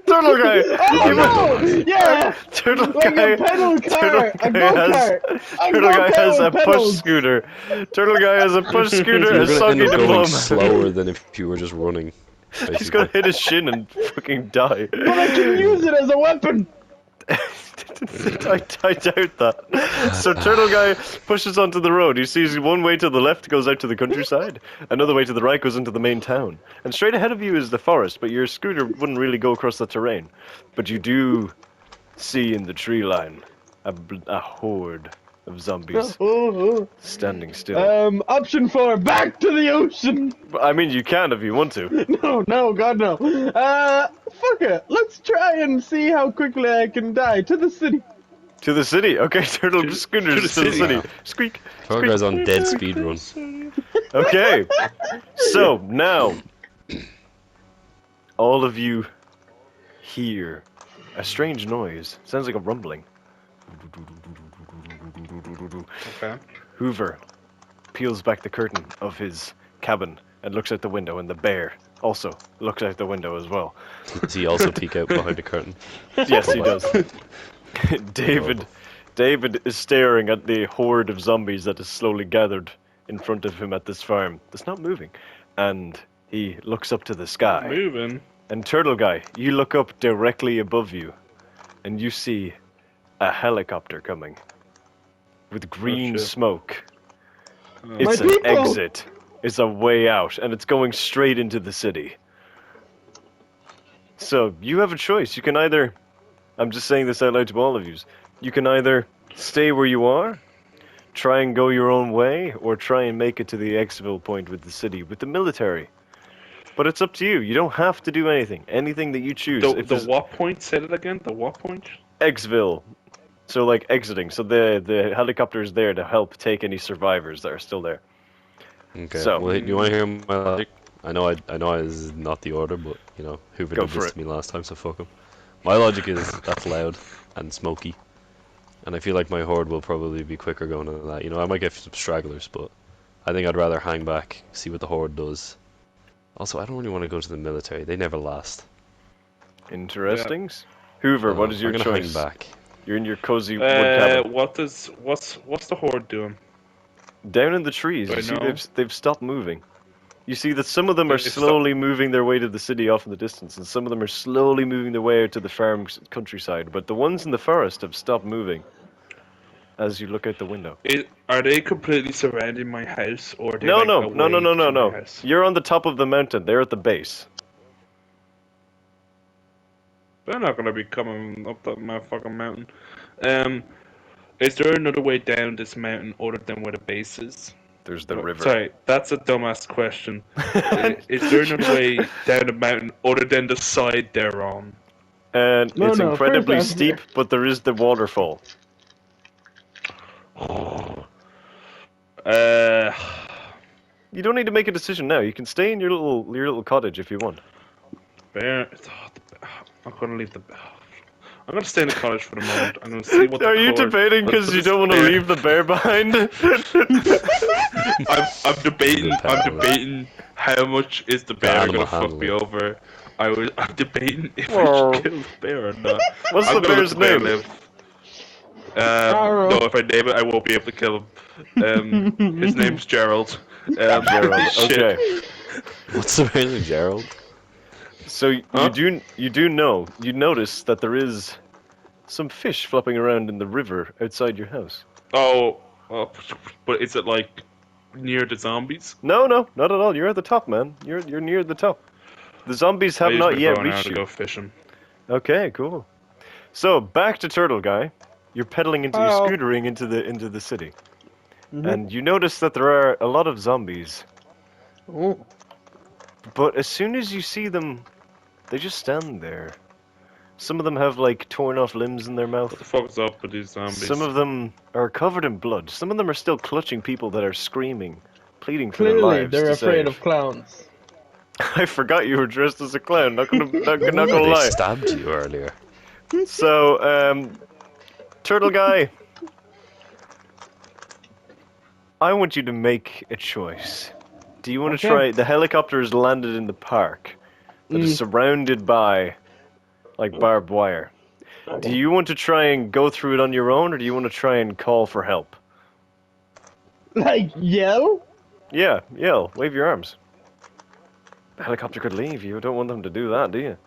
Turtle guy! Oh, You no! must- Yeah! Turtle Like guy, a pedal car! Turtle A guy go-kart! A Turtle guy has a go-kart with push pedals. scooter. Turtle guy has a push scooter, You're a gonna end soggy up going diploma. slower than if you were just running. He's basically. gonna hit his shin and fucking die. But I can use it as a weapon! I doubt that. So Turtle Guy pushes onto the road. He sees one way to the left goes out to the countryside, another way to the right goes into the main town. And straight ahead of you is the forest, but your scooter wouldn't really go across the terrain. But you do see in the tree line a horde of zombies standing still. Option 4, back to the ocean! I mean, you can if you want to. No, God no. Fuck it. Let's try and see how quickly I can die. To the city. To the city. Okay, Turtle Scooters to the city. Wow. Squeak. Poor guy's on dead speed run. Okay, so now all of you hear a strange noise. Sounds like a rumbling. Okay. Hoover peels back the curtain of his cabin and looks out the window, and the bear also looks out the window as well. Does he also peek out behind the curtain? Yes, he does. David is staring at the horde of zombies that is slowly gathered in front of him at this farm. It's not moving. And he looks up to the sky. Moving. And Turtle Guy, you look up directly above you, and you see a helicopter coming with green shit. smoke. Oh. It's My an people! exit. It's a way out, and it's going straight into the city. So, you have a choice. You can either... I'm just saying this out loud to all of you. You can either stay where you are, try and go your own way, or try and make it to the exfil point with the city, with the military. But it's up to you. You don't have to do anything. Anything that you choose. The what point? Say it again. The what point? Exfil. So, like, exiting. So the helicopter is there to help take any survivors that are still there. Okay. So- Well, you want to hear my logic? I know this is not the order, but you know, Hoover Go did for this it. to me last time, so fuck him. My logic is that's loud and smoky, and I feel like my horde will probably be quicker going than that. You know, I might get some stragglers, but I think I'd rather hang back, see what the horde does. Also, I don't really want to go to the military. They never last. Interesting. Hoover, what is your I'm gonna choice? hang back. You're in your cozy wood cabin. What's the horde doing? Down in the trees, Do I you see know? they've stopped moving. You see that some of them are They've slowly moving their way to the city off in the distance, and some of them are slowly moving their way out to the farm countryside. But the ones in the forest have stopped moving as you look out the window. Are they completely surrounding my house, or are they No, like, no, away no, no, no, no, from my no. house? You're on the top of the mountain. They're at the base. They're not gonna be coming up that my fucking mountain. Is there another way down this mountain other than where the base is? There's the river. Sorry, that's a dumbass question. Is there another way down the mountain other than the side they're on? And No, it's no, incredibly first steep, but there is the waterfall. You don't need to make a decision now. You can stay in your little cottage if you want. Bear. I'm gonna leave the. I'm gonna stay in the cottage for the moment. I'm gonna see what. Are you debating because you don't want to leave the bear behind? I'm debating. The I'm bear. debating how much is the bear animal gonna fuck me handler. over. I'm debating if Whoa. I should kill the bear or not. What's I'm the gonna let bear's the bear name? live. Arrow. No, if I name it, I won't be able to kill him. His name's Gerald. Gerald. Shit. Okay. What's the bear's name, Gerald? So Huh? you notice that there is some fish flopping around in the river outside your house. Oh, but is it like near the zombies? No, not at all. You're at the top, man. You're near the top. The zombies I have use not my yet bow and arrow reached to you. go fishing. Okay, cool. So back to Turtle Guy. You're pedaling you're Hello. scootering into the city, Mhm. and you notice that there are a lot of zombies. Ooh. But as soon as you see them, they just stand there. Some of them have like torn off limbs in their mouth. What the fuck is up with these zombies? Some of them are covered in blood. Some of them are still clutching people that are screaming, pleading for their Clearly, lives. they're to afraid save. of clowns. I forgot you were dressed as a clown. Not gonna They lie. stabbed you earlier. So, Turtle Guy, I want you to make a choice. Do you want to Okay. try? The helicopter is landed in the park that is surrounded by, like, barbed wire. Do you want to try and go through it on your own, or do you want to try and call for help? Like, yell? Yeah, yell, wave your arms. The helicopter could leave. You don't want them to do that, do you?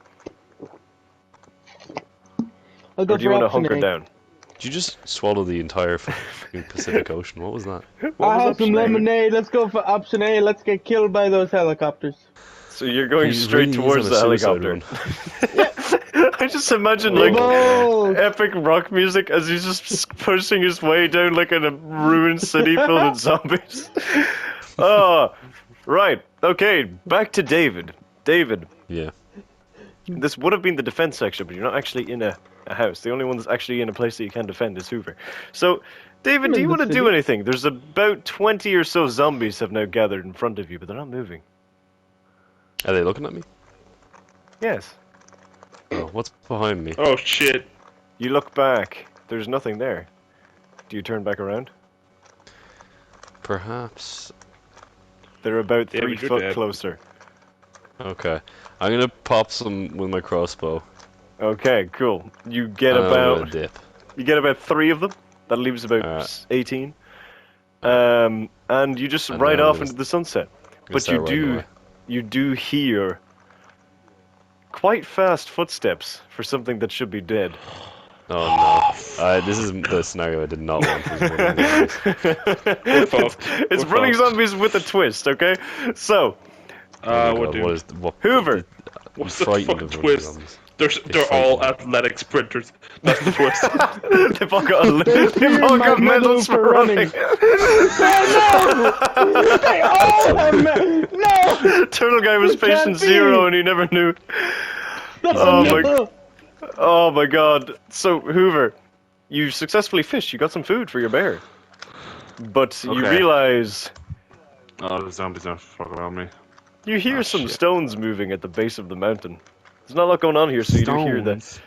I'll go Or do you for want to option hunker A. down? Did you just swallow the entire fucking Pacific Ocean? What was that? What I was have some option A? lemonade. Let's go for option A. Let's get killed by those helicopters. So you're going He straight really is towards on the a suicide helicopter. I just imagine like Revolt! epic rock music as he's just pushing his way down like in a ruined city filled with zombies. Oh, right. Okay, back to David. David, Yeah. this would have been the defense section, but you're not actually in a house. The only one that's actually in a place that you can defend is Whoover. So, David, I'm do in you the want to do city. anything? There's about 20 or so zombies have now gathered in front of you, but they're not moving. Are they looking at me? Yes. Oh, what's behind me? Oh shit! You look back. There's nothing there. Do you turn back around? Perhaps. They're about Yeah, 3 but you're foot dead. closer. Okay. I'm gonna pop some with my crossbow. Okay, cool. You get And I'm gonna about dip. 3 of them. That leaves about Alright. 18. And you just And ride then I'm off gonna into the sunset. gonna But start riding away. you do hear quite fast footsteps for something that should be dead. Oh no. This is the scenario I did not want. This is one of the zombies. fucked. It's We're running fucked. zombies with a twist, okay? So, Oh my We're god, doomed. what is what? Hoover. I'm What's the frightened fucking of running twist? zombies. They're frighten all me. athletic sprinters. That's the twist. they've all got, They they've fear all my got medals medal for for running. No! They all have no! Turtle Guy was It can't patient be. 0 and he never knew. That's Oh a my- no! Oh my god. So, Hoover, you successfully fished. You got some food for your bear. But you Okay. realize Oh, the zombies are fucking around me. you hear Oh, some shit. stones moving at the base of the mountain. There's not a lot going on here, so you do hear that. Stones.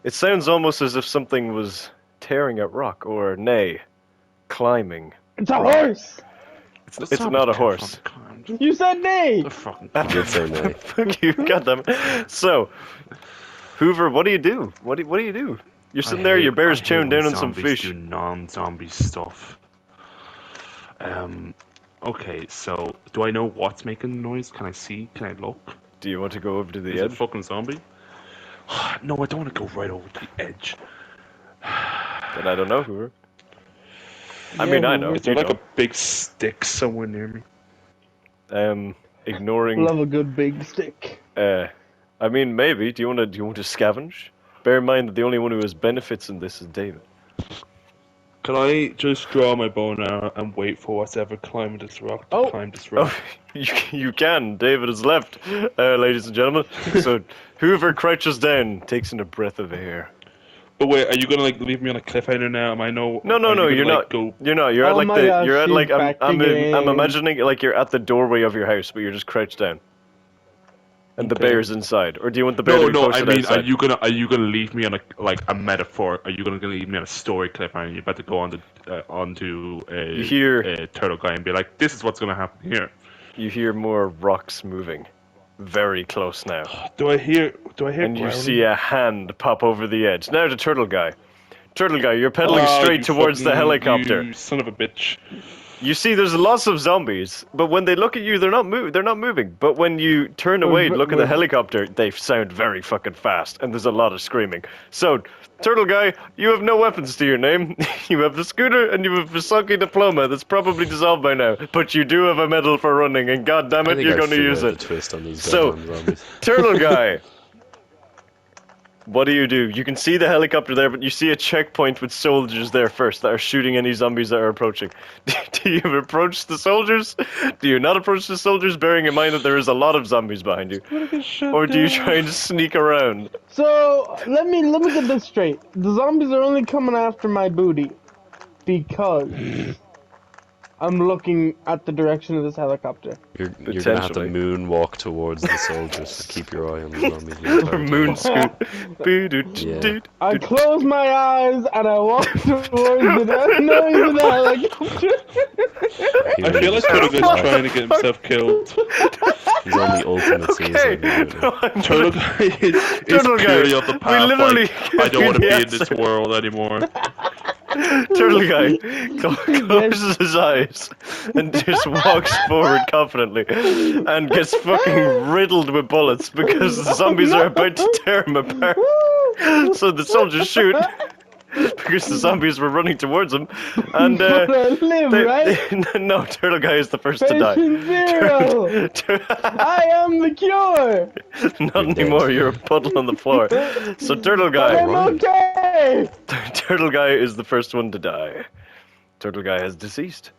It sounds almost as if something was tearing at rock, or nay, climbing. It's a horse! The It's not a zombies horse. can't fucking climb. You said nay! They're fucking You did say nay. Fuck you, goddamn. So, Hoover, what do you do? What do you do? You're sitting there, your bear's chowing down on some fish. Do non-zombie stuff. Okay, so do I know what's making noise? Can I see? Can I look? Do you want to go over to the Is it edge? fucking zombie? No, I don't want to go right over the edge. Then I don't know, Hoover. I mean, I know. Is there You like a big stick somewhere near me? know. Ignoring. Love a good big stick. I mean, maybe. Do you want to scavenge? Bear in mind that the only one who has benefits in this is David. Can I just draw my bow and arrow and wait for whatever climbing this rock to Oh. climb this rock? Oh, you can. David has left, ladies and gentlemen. So Hoover crouches down, takes in a breath of air. But wait, are you gonna like leave me on a cliffhanger now? Am I no? No, are you gonna, you're like, not. Go... You're not. You're at Oh like my the. gosh, You're at she's like. back I'm again. imagining it like you're at the doorway of your house, but you're just crouched down. and the Okay. bear's inside, or do you want the bear to be No. I posted mean, outside? are you gonna leave me on a metaphor? Are you gonna leave me on a story clip, and you're about to go onto You hear- a turtle guy and be like, "This is what's gonna happen here." You hear more rocks moving, very close now, Do I hear? and you growling? see a hand pop over the edge. Now to Turtle Guy. Turtle Guy, you're pedaling Oh, straight you towards the fucking- helicopter. You son of a bitch. You see, there's lots of zombies, but when they look at you, they're not moving. But when you turn away, look at the helicopter, they sound very fucking fast, and there's a lot of screaming. So, Turtle Guy, you have no weapons to your name. You have the scooter, and you have the Saki diploma that's probably dissolved by now. But you do have a medal for running, and god damn I it, think you're I going to figured use out it. the twist on these So- goddamn zombies. Turtle Guy. What do? You can see the helicopter there, but you see a checkpoint with soldiers there first that are shooting any zombies that are approaching. Do you approach the soldiers? Do you not approach the soldiers, bearing in mind that there is a lot of zombies behind you? Or do you try and sneak around? So let me get this straight. The zombies are only coming after my booty because I'm looking at the direction of this helicopter. You're gonna have to Potentially. moonwalk towards the soldiers to keep your eye on the zombies. the entire Or time. moon scoot? Yeah. I close my eyes and I walk towards the noise of the helicopter. He I really feel like just Turtle wants Guy's to trying to get himself killed. He's on the ultimate Okay. suicide mission. No, I'm Turtle Guy is Turtle Guy, purely of the we path. literally Like, I don't want to gave be you in the this answer. world anymore. Turtle Guy closes his eyes and just walks forward confidently and gets fucking riddled with bullets because the zombies are about to tear him apart. So the soldiers shoot because the zombies were running towards him, and But I live, right? no, Turtle Guy is the first to die. Patient zero. I am the cure. Not anymore. You're a puddle on the floor. So Turtle But I'm Guy, okay. Turtle Guy is the first one to die. Turtle Guy has deceased.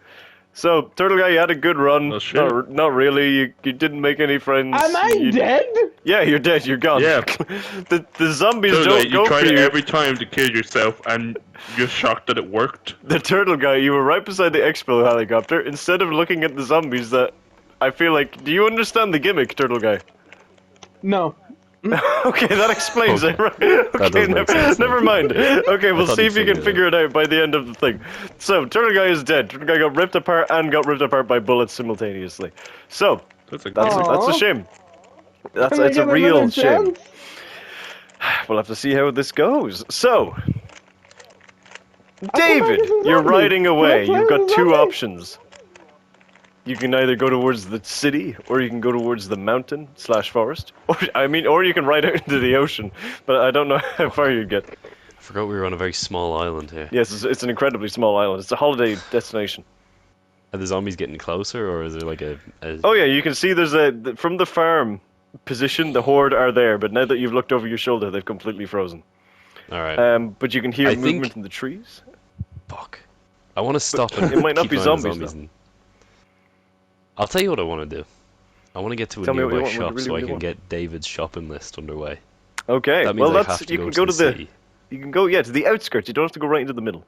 So Turtle Guy, you had a good run. Oh, shit. Not really. You didn't make any friends. Am I You- dead? Yeah, you're dead. You're gone. Yeah. the zombies Turtle Guy, don't you go try for you. every time to kill yourself, and you're shocked that it worked. The Turtle Guy, you were right beside the expo helicopter. Instead of looking at the zombies, that I feel like. Do you understand the gimmick, Turtle Guy? No. Okay, that explains it, right? does Okay, make sense, never mind. Okay, we'll thought see he if you can figured it figure it out by the end of the thing. So, Turtle Guy is dead. Turtle Guy got ripped apart and got ripped apart by bullets simultaneously. So, That's a that's Aw. a shame. That's Can I it's a get real another shame. chance? We'll have to see how this goes. So, back David, as a you're zombie. riding away. Can I You've play got as a two zombie? options. You can either go towards the city, or you can go towards the mountain / forest, or you can ride out into the ocean. But I don't know how far you get. I forgot we were on a very small island here. Yes, it's an incredibly small island. It's a holiday destination. Are the zombies getting closer, or is there like a Oh yeah, you can see there's from the farm position, the horde are there. But now that you've looked over your shoulder, they've completely frozen. all right? But you can hear I movement think- in the trees. Fuck. I want to stop and it might not keep be an eye on the zombies, though. and... I'll tell you what I want to do. I want to get to a Tell me what you nearby want, what shop really, so I really can want. get David's shopping list underway. Okay, That means well I that's have to you go can to go the to the city. you can go to the outskirts. You don't have to go right into the middle.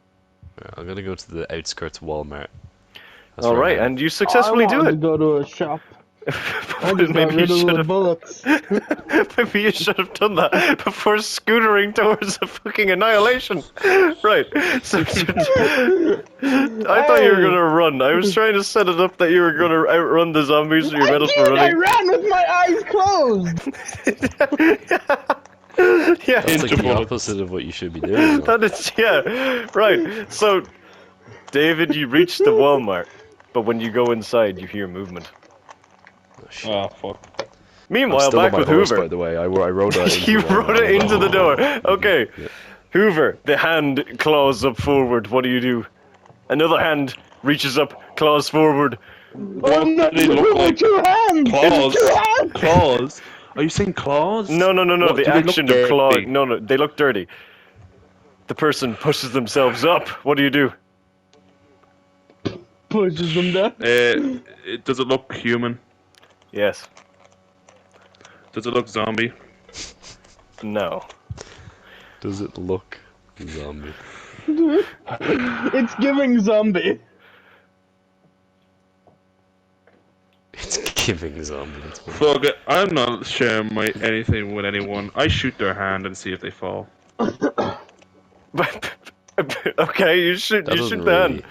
Right, I'm gonna go to the outskirts Walmart. That's All where right, I am. and you successfully I do wanted to it. go to a shop. I just got Maybe you rid of should the have. bullets. Maybe you should have done that before scootering towards a fucking annihilation. Right. So, I thought you were Hey. gonna run. I was trying to set it up that you were gonna outrun the zombies with your I medals for did! I running. ran with my eyes closed! Yeah. That's like the Interval. opposite of what you should be doing. though. That is, yeah, right. So, David, you reach the Walmart, but when you go inside, you hear movement. Oh, shit. Oh, fuck. I'm Meanwhile, still on back my with horse, Hoover. by the way. I rode that into You the Walmart. rode it into the door. Okay. Yeah. Hoover, the hand claws up forward. What do you do? Another hand reaches up, claws forward. Oh no, do they look like? two hands! Claws. Two hands! Claws? Are you saying claws? No. What, The do they look action of claw. dirty? No, they look dirty. The person pushes themselves up. What do you do? Pushes them down. Does it look human? Yes. Does it look zombie? No. Does it look zombie? It's giving zombie. It's Giving zombie. That's funny. Fuck it, I'm not sharing anything with anyone. I shoot their hand and see if they fall. But okay, you shoot That the doesn't hand.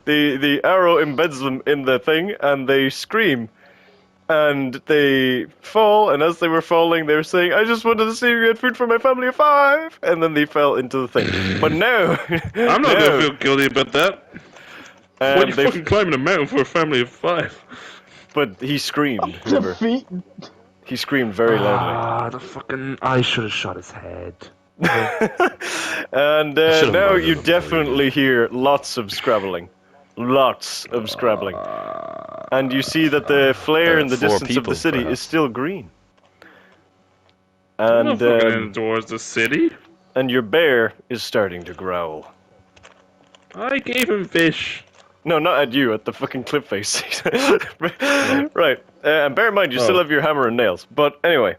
really. The arrow embeds them in the thing, and they scream, and they fall. And as they were falling, they were saying, "I just wanted to see you get food for my family of 5." And then they fell into the thing. But no, I'm not gonna feel guilty about that. Why are you they, fucking climbing a mountain for a family of 5? but he screamed. Whoover. Defeat. He screamed very loudly. Ah, the fucking... I should have shot his head. And should've now murdered you him, definitely hear lots of scrabbling. Lots of scrabbling. And you see that the flare There are in the 4 distance of people, the city perhaps. is still green. I'm not And fucking heading towards the city. and your bear is starting to growl. I gave him fish. No, not at you, at the fucking cliff face. Right. And bear in mind, you still Oh. have your hammer and nails. But anyway.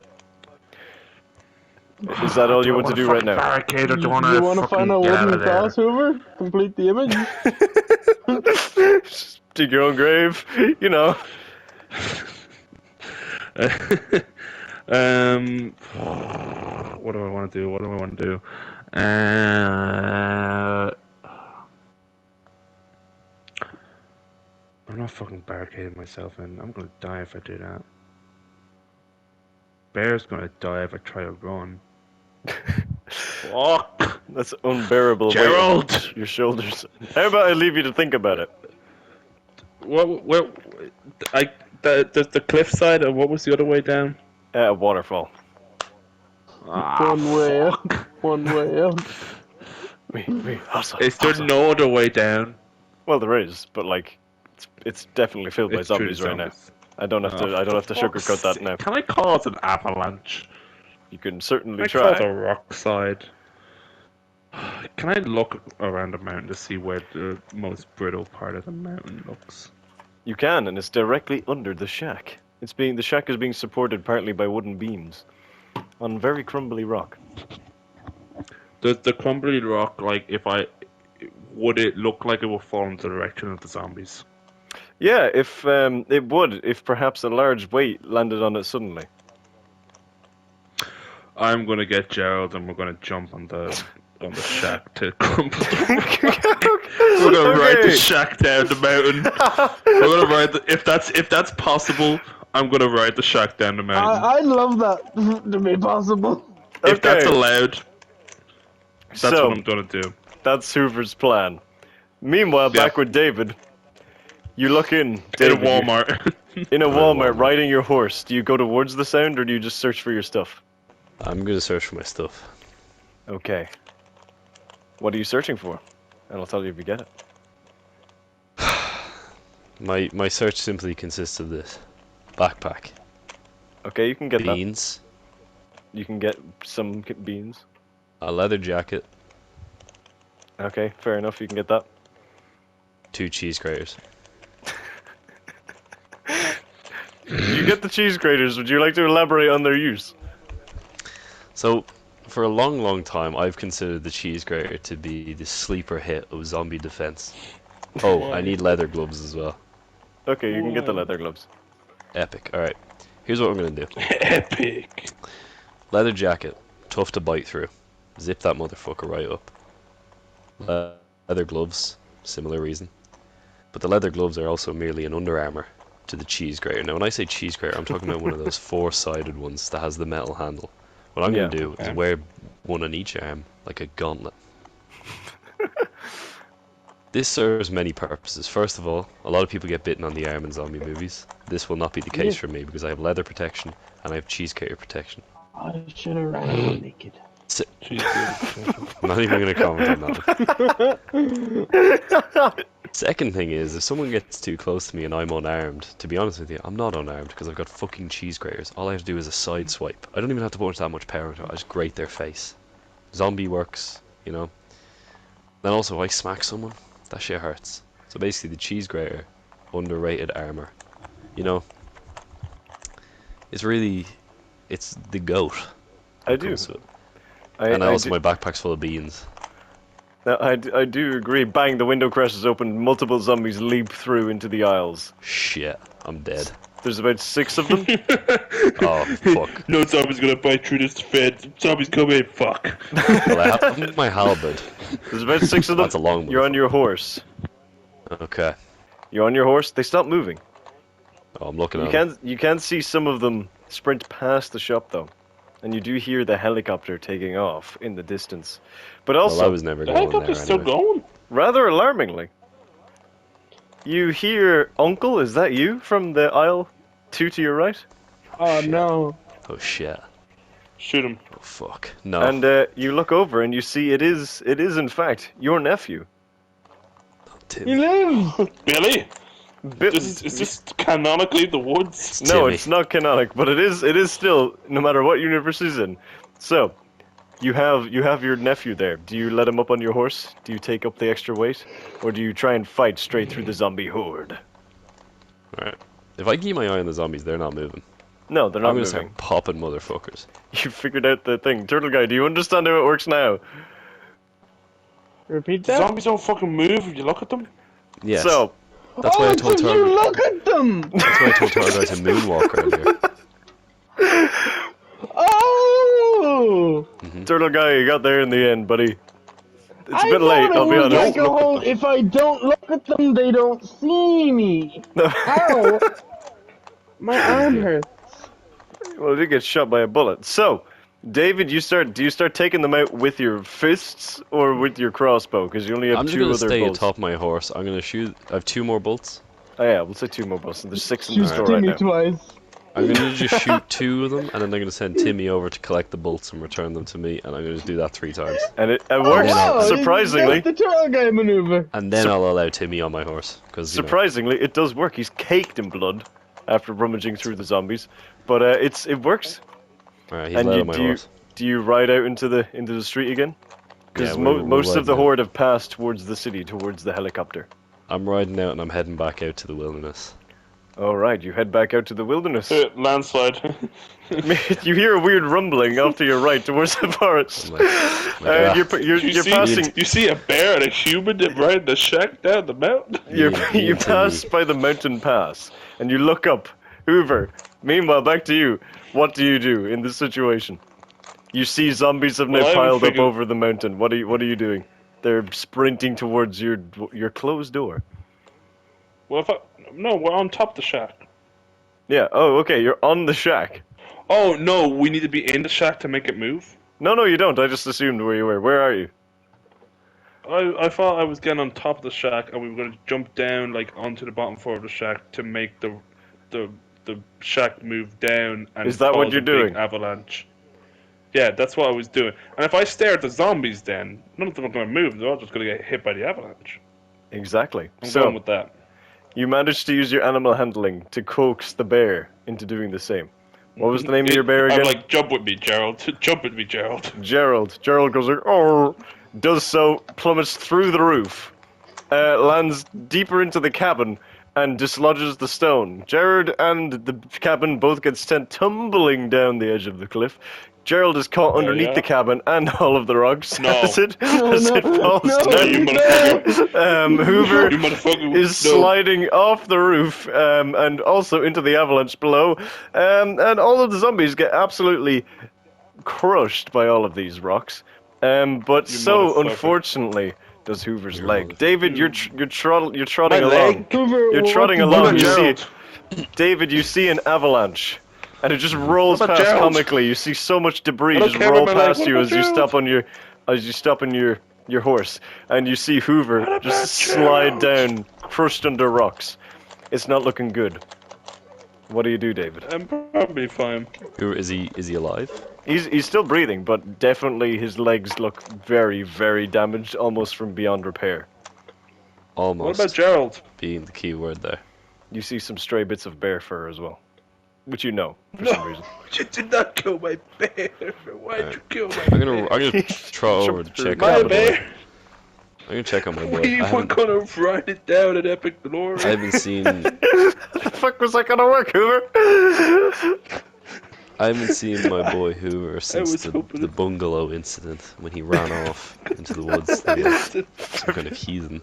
Is that all you want to do right now? Barricade or do You you want to want to find a wooden cross, Hoover? Complete the image. Dig your own grave, you know. What do I want to do? What do I want to do? I'm not fucking barricading myself in. I'm gonna die if I do that. Bear's gonna die if I try to run. Fuck! That's unbearable. weight Gerald! on your shoulders. How about I leave you to think about it? What? The cliffside, and what was the other way down? Waterfall. One way up. One way up. Me, hustle. Is there no other way down? Well, there is, but like, it's definitely filled by It's true zombies right now. zombies. I don't have to. I don't have to Fuck's sugarcoat that sake. now. Can I cause an avalanche? You can certainly I cause try. a rock slide. Can I look around the mountain to see where the most brittle part of the mountain looks? You can, and it's directly under the shack. The shack is being supported partly by wooden beams on very crumbly rock. Does the crumbly rock, like, would it look like it will fall in the direction of the zombies? Yeah, if it would, if perhaps a large weight landed on it suddenly. I'm gonna get Gerald and we're gonna jump on the shack to crumble. We're gonna ride the Okay. shack down the mountain. We're gonna ride if that's possible. I'm gonna ride the shack down the mountain. I'd love that to be possible. If that's Okay. allowed, that's So- what I'm gonna do. That's Hoover's plan. Meanwhile, Yeah. back with David, you look in. In a David, Walmart. In a Walmart, Walmart. riding your horse. Do you go towards the sound, or do you just search for your stuff? I'm gonna search for my stuff. Okay. What are you searching for? And I'll tell you if you get it. My search simply consists of this: backpack, Okay, you can get that. beans, You can get some beans. a leather jacket, Okay, fair enough. You can get that. 2 cheese graters. You get the cheese graters. Would you like to elaborate on their use? So, for a long time, I've considered the cheese grater to be the sleeper hit of zombie defense. Oh, I need leather gloves as well. Okay, you can get the leather gloves. Epic. Alright, here's what I'm gonna do. Epic. Leather jacket, tough to bite through. Zip that motherfucker right up. Leather gloves, similar reason. But the leather gloves are also merely an Under Armour to the cheese grater. Now, when I say cheese grater, I'm talking about one of those 4-sided ones that has the metal handle. What I'm Yeah. gonna do is Okay. wear one on each arm, like a gauntlet. This serves many purposes. First of all, a lot of people get bitten on the arm in zombie movies. This will not be the case for me because I have leather protection and I have cheese grater protection. I should have ran naked. I'm not even going to comment on that. Second thing is, if someone gets too close to me and I'm unarmed, to be honest with you, I'm not unarmed because I've got fucking cheese graters. All I have to do is a side swipe. I don't even have to put that much power into it. I just grate their face. Zombie works, you know. Then also, if I smack someone, that shit hurts. So basically, the cheese grater, underrated armor. You know, it's really, it's the goat. I do. comes with it. And I also, do. my backpack's full of beans. Now, I do agree. Bang! The window crashes open. Multiple zombies leap through into the aisles. Shit, I'm dead. There's about 6 of them. Oh, fuck. No zombie's gonna bite through this fence. Zombies come in, fuck. Well, I have my halberd. There's about 6 of them. That's a long You're on motherfucker. your horse. Okay. You're on your horse. They stop moving. Oh, I'm looking You at them. can see some of them sprint past the shop though, and you do hear the helicopter taking off in the distance. But Well, I also, was never The going there helicopter's still anyway. going. rather alarmingly, you hear Uncle. Is that you from the aisle 2 to your right? Oh no. Oh, shit. Shoot him. Oh, fuck. No. And you look over and you see it is in fact your nephew. Tim. He lives! Billy? Bi- Is this canonically the woods? No, Timmy. it's not canonic, but it is still, no matter what universe he's in. So, you have your nephew there. Do you let him up on your horse? Do you take up the extra weight? Or do you try and fight straight through the zombie horde? Alright. If I keep my eye on the zombies, they're not moving. No, they're I'm not gonna moving. start popping motherfuckers. You figured out the thing. Turtle Guy, do you understand how it works now? Repeat that? Zombies don't fucking move if you look at them. Yes. So, That's why I told so you Turtle. look at them! That's why I told Turtle Guy to moonwalk earlier. Oh! Turtle Guy, you got there in the end, buddy. It's a I bit late, thought it I'll be was honest. like a whole, if I don't look at them, they don't see me. Ow! My arm hurts. Well, you get shot by a bullet. So, David, do you start taking them out with your fists or with your crossbow? Because you only have I'm just 2 gonna other stay bolts. atop my horse. I'm gonna shoot. I have 2 more bolts. Oh yeah, we'll say 2 more bolts, and there's 6 in the Shoot store right Timmy now. twice. I'm gonna just shoot 2 of them, and then I'm gonna send Timmy over to collect the bolts and return them to me, and I'm gonna just do that 3 times. And it works, wow, surprisingly. That's the turtle guy maneuver. And then I'll allow Timmy on my horse, because Surprisingly, it does work. He's caked in blood after rummaging through the zombies, but it works. Alright, he's And allowed you, on my do you horse. do you ride out into the street again? Because Yeah, we're most of riding the out. horde have passed towards the city, towards the helicopter. I'm riding out and I'm heading back out to the wilderness. All right, you head back out to the wilderness. Landslide. You hear a weird rumbling off to your right towards the forest. I'm like, You're you passing. You see a bear and a human riding the shack down the mountain? You pass by the mountain pass, and you look up. Hoover. Meanwhile, back to you. What do you do in this situation? You see zombies have now Well, I haven't piled up figured- over the mountain. What are you doing? They're sprinting towards your closed door. Well, no, we're on top of the shack. Yeah. Oh, okay. You're on the shack. Oh no, we need to be in the shack to make it move. No, you don't. I just assumed where you were. Where are you? I thought I was getting on top of the shack and we were going to jump down like onto the bottom floor of the shack to make the shack move down and Is that what cause you're a big doing? avalanche. Yeah, that's what I was doing. And if I stare at the zombies, then none of them are going to move. They're all just going to get hit by the avalanche. Exactly. I'm So going with that. you managed to use your animal handling to coax the bear into doing the same. What was the name of your bear again? I'm like, jump with me, Gerald. Jump with me, Gerald. Gerald. Gerald goes like, oh, does so, plummets through the roof, lands deeper into the cabin, and dislodges the stone. Gerald and the cabin both get sent tumbling down the edge of the cliff. Gerald is caught underneath yeah. the cabin and all of the rocks No. as it falls No, down. you motherfucker. Hoover You motherfucker. is No. sliding off the roof and also into the avalanche below. And all of the zombies get absolutely crushed by all of these rocks. But You so, motherfucker. unfortunately, does Hoover's Your leg. mother- David, you're trotting My along. leg? Hoover, You're what trotting you along. doing? You Gerald. see, David, you see an avalanche, and it just rolls What about past Gerald? comically. You see so much debris I don't just care roll about my leg. past What you about as you Gerald? stop on your horse, and you see Hoover What just about slide Gerald? down, crushed under rocks. It's not looking good. What do you do, David? I'm probably fine. Is he alive? He's still breathing, but definitely his legs look very, very damaged, almost from beyond repair. What Almost about Gerald? being the key word there. You see some stray bits of bear fur as well, which you know for some reason. You did not kill my bear. Why'd you kill my I'm bear? gonna trot over to check My on my boy. bear. I'm gonna check on my boy. We were gonna ride it down in epic glory. I haven't seen The fuck was that gonna work, Hoover? my boy Hoover since was the hoping it- bungalow incident when he ran off into the woods like some kind of heathen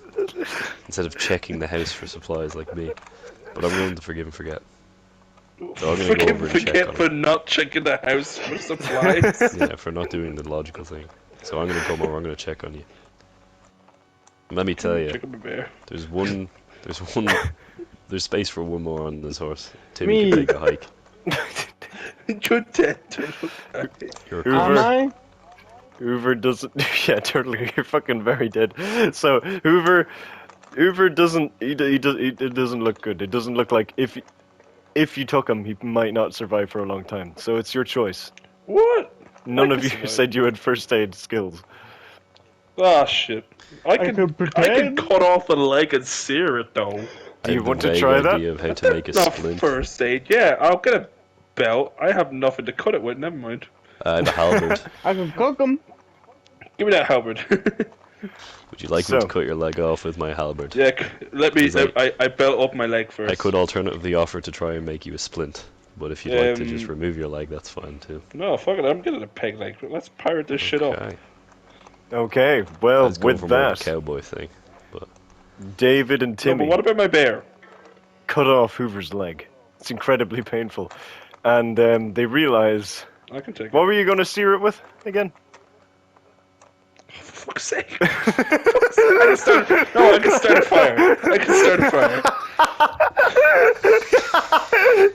instead of checking the house for supplies like me. But I'm willing to forgive and forget. So I'm gonna go over and check Forget on for it. not checking the house for supplies. Yeah, for not doing the logical thing. So I'm gonna come over. I'm gonna check on you. And let me tell you, Check on the bear. there's one, there's space for one more on this horse. Timmy Me. can take a hike. You're dead. Turtle. You're Am Hoover. I? Hoover doesn't. Yeah, totally. You're fucking very dead. So Hoover doesn't. He does. It doesn't look good. It doesn't look like if you took him, he might not survive for a long time. So it's your choice. What? None I of can you survive. said you had first aid skills. Ah, shit. I can could pretend. cut off a leg and sear it though. Do you I have want a to vague try that? idea of how to make a Not splint. first aid. Yeah, I'll get a belt. I have nothing to cut it with. Never mind. I have a halberd. I can cook them. Give me that halberd. Would you like me So- to cut your leg off with my halberd? yeah, let me. Is that- I belt up my leg first. I could alternatively offer to try and make you a splint, but if you'd like to just Um, remove your leg, that's fine too. No, fuck it. I'm getting a peg leg. Let's pirate this shit up. Okay. Okay. Well, Let's go with for more of a that, cowboy thing. David and No, Timmy but what about my bear? cut off Hoover's leg. It's incredibly painful, and they realize. I can take What it. were you going to sear it with again? For fuck's sake. I can start. No, I can start a fire. I can start a fire.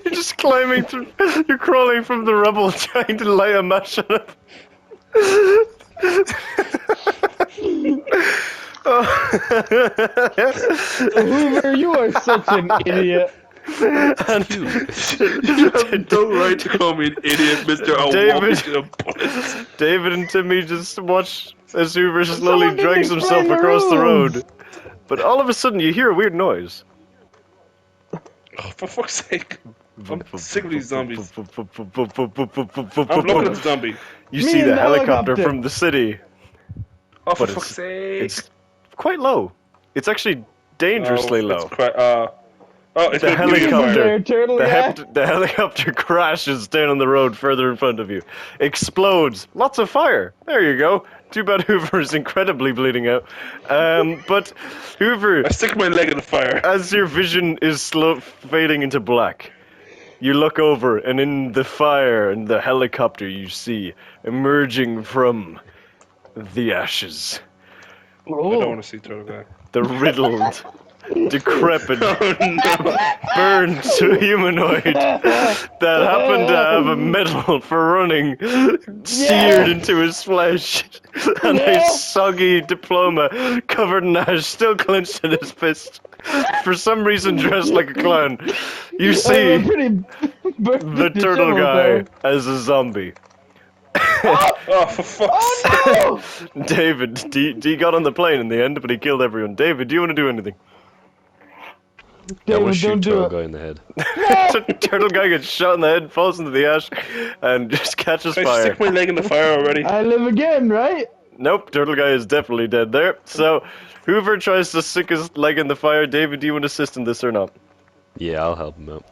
You're just climbing through. You're crawling from the rubble, trying to light a match on it. Hoover, you are such an idiot. And You have no right to call me an idiot, Mister. I'll David. walk into a bullet. David and Timmy just watch as Hoover slowly Someone didn't drags himself explain the across the rules. road. But all of a sudden, you hear a weird noise. Oh, for fuck's sake. I'm sick of these zombies. I'm looking You at the zombie. see and the the helicopter helicopter. from the city. Oh, for But fuck's sake. It's quite low. It's actually dangerously low. It's The gonna give me a helicopter. fire. There, turtle guy. The helicopter crashes down on the road further in front of you. Explodes. Lots of fire. There you go. Too bad Hoover is incredibly bleeding out. But Hoover, I stick my leg in the fire. as your vision is slow fading into black, you look over, and in the fire and the helicopter you see emerging from the ashes, I don't want to see Turtle Guy. the riddled, decrepit, Oh no! burned humanoid that happened to have a medal for running seared into his flesh and a Yeah. soggy diploma covered in ash still clenched in his fist. For some reason dressed like a clown. You see the turtle guy as a zombie. Oh, for fuck's sake! David, D got on the plane in the end, but he killed everyone. David, do you want to do anything? I want David, to shoot don't do Turtle it. Guy in the head. Turtle guy gets shot in the head, falls into the ash, and just catches I fire. stick my leg in the fire already. I live again, right? Nope, turtle guy is definitely dead there. So, Hoover tries to stick his leg in the fire. David, do you want to assist in this or not? Yeah, I'll help him out.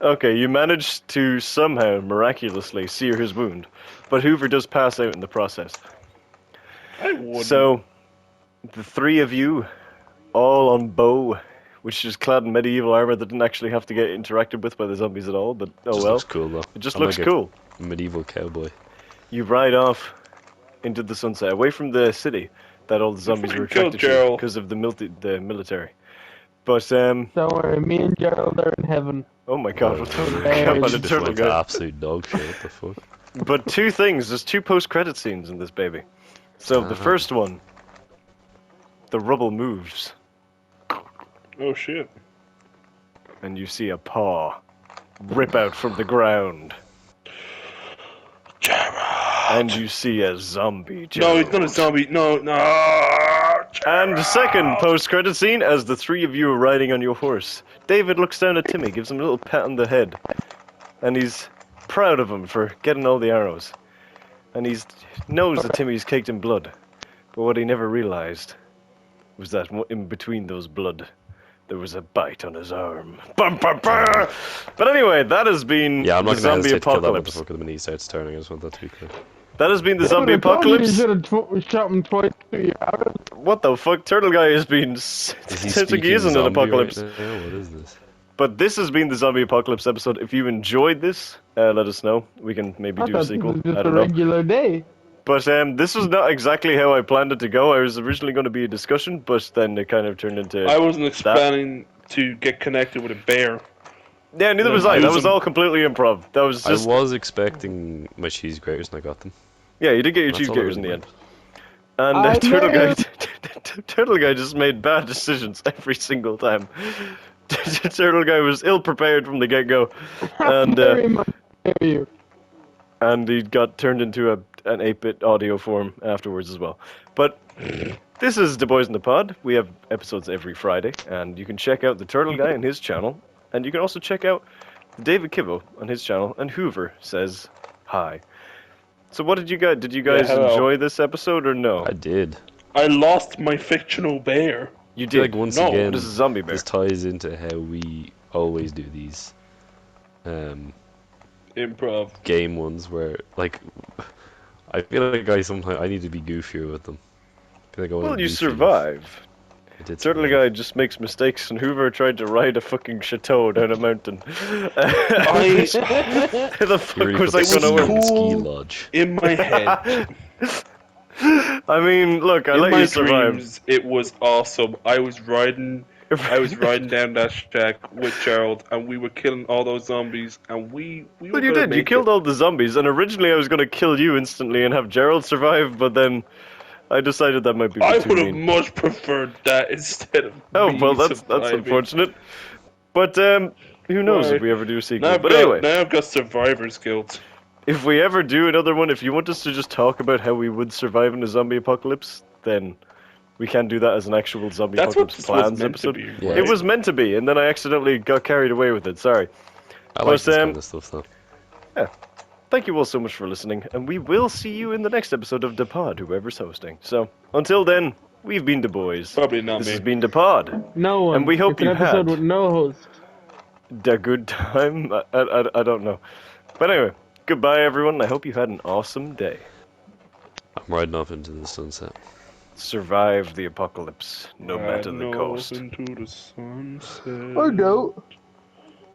Okay, you managed to somehow miraculously sear his wound, but Hoover does pass out in the process. I wouldn't. So, the three of you, all on bow, which is clad in medieval armor that didn't actually have to get interacted with by the zombies at all, but oh Just well. looks cool though. It just I'm looks like a cool. Medieval cowboy. You ride off into the sunset, away from the city that all the zombies were Kill attracted to Gerald. because of the military. But Don't worry, me and Gerald are in heaven. oh my god, what the Hey, fuck about the Just turtle went to guy? absolute dog shit. What the fuck? But two things, there's two post-credit scenes in this baby. So the first one, the rubble moves, Oh shit! and you see a paw rip out from the ground. And you see a zombie. No, he's not a zombie. No, no. And the second post-credit scene, as the three of you are riding on your horse, David looks down at Timmy, gives him a little pat on the head, and he's proud of him for getting all the arrows. And he knows that Timmy's caked in blood, but what he never realized was that in between those blood, there was a bite on his arm. Bum, bum, bum. But anyway, that has been Yeah, I'm the not gonna zombie hesitate to kill that apocalypse. motherfucker the minute he starts turning. I just want that to be clear. That has been the zombie I told you you apocalypse. should have shot him twice through your arrows. What the fuck? Turtle guy has been Is he since he speaking isn't an zombie apocalypse. Right now? What is this? But this has been the Zombie Apocalypse episode. If you enjoyed this, let us know. We can maybe I do a thought sequel. this was I just a don't know. regular day. But this was not exactly how I planned it to go. I was originally going to be a discussion, but then it kind of turned into I wasn't expecting to get connected with a bear. Yeah, neither No, was I. use That was them. all completely improv. That was just... I was expecting my cheese graters and I got them. Yeah, you did get your That's cheese all I graters in really the end. And I Turtle Guy, know. Turtle Guy just made bad decisions every single time. Turtle Guy was ill prepared from the get-go, and Very much you. and he got turned into an 8-bit audio form afterwards as well. But this is The Boys in the Pod. We have episodes every Friday, and you can check out the Turtle Guy and his channel, and you can also check out David Kibbo on his channel, and Whoover says hi. So what did you guys? Did you guys hello. enjoy this episode or no? I did. I lost my fictional bear. You I feel did. like once No, again, this is Zombie Bear. this ties into how we always do these Improv. game ones where, like, I feel like I need to be goofier with them. I feel like I wasn't Well, you goofy enough. survive. I did Turtle survive. Guy just makes mistakes, and Whoover tried to ride a fucking chateau down a mountain. I The He fuck really was put I the gonna ski win? in the ski Cool. lodge. in my head, I mean, look, I in let my you survive. dreams, it was awesome. I was riding down that shack with Gerald, and we were killing all those zombies, and we were Well, you gonna did. You make killed it. all the zombies, and originally I was gonna kill you instantly and have Gerald survive, but then I decided that might be a I bit too would have mean. much preferred that instead of Oh me well, that's surviving. unfortunate. But who knows Why? if we ever do a sequel? Now But anyway, I've got survivor's guilt. if we ever do another one, if you want us to just talk about how we would survive in a zombie apocalypse, then we can do that as an actual zombie That's what apocalypse this was plans meant episode. to be. Yeah. Right? It was meant to be, and then I accidentally got carried away with it. Sorry. I like But, this kind of stuff though. Thank you all so much for listening, and we will see you in the next episode of The Pod, whoever's hosting. So, until then, we've been The Boys. Probably not This me. has been The Pod. No one. And we hope it's an you episode had. with no host. A good time? I don't know. But anyway, goodbye everyone, I hope you had an awesome day. I'm riding off into the sunset. Survive the apocalypse, no matter the Riding off cost. into the sunset. Or no.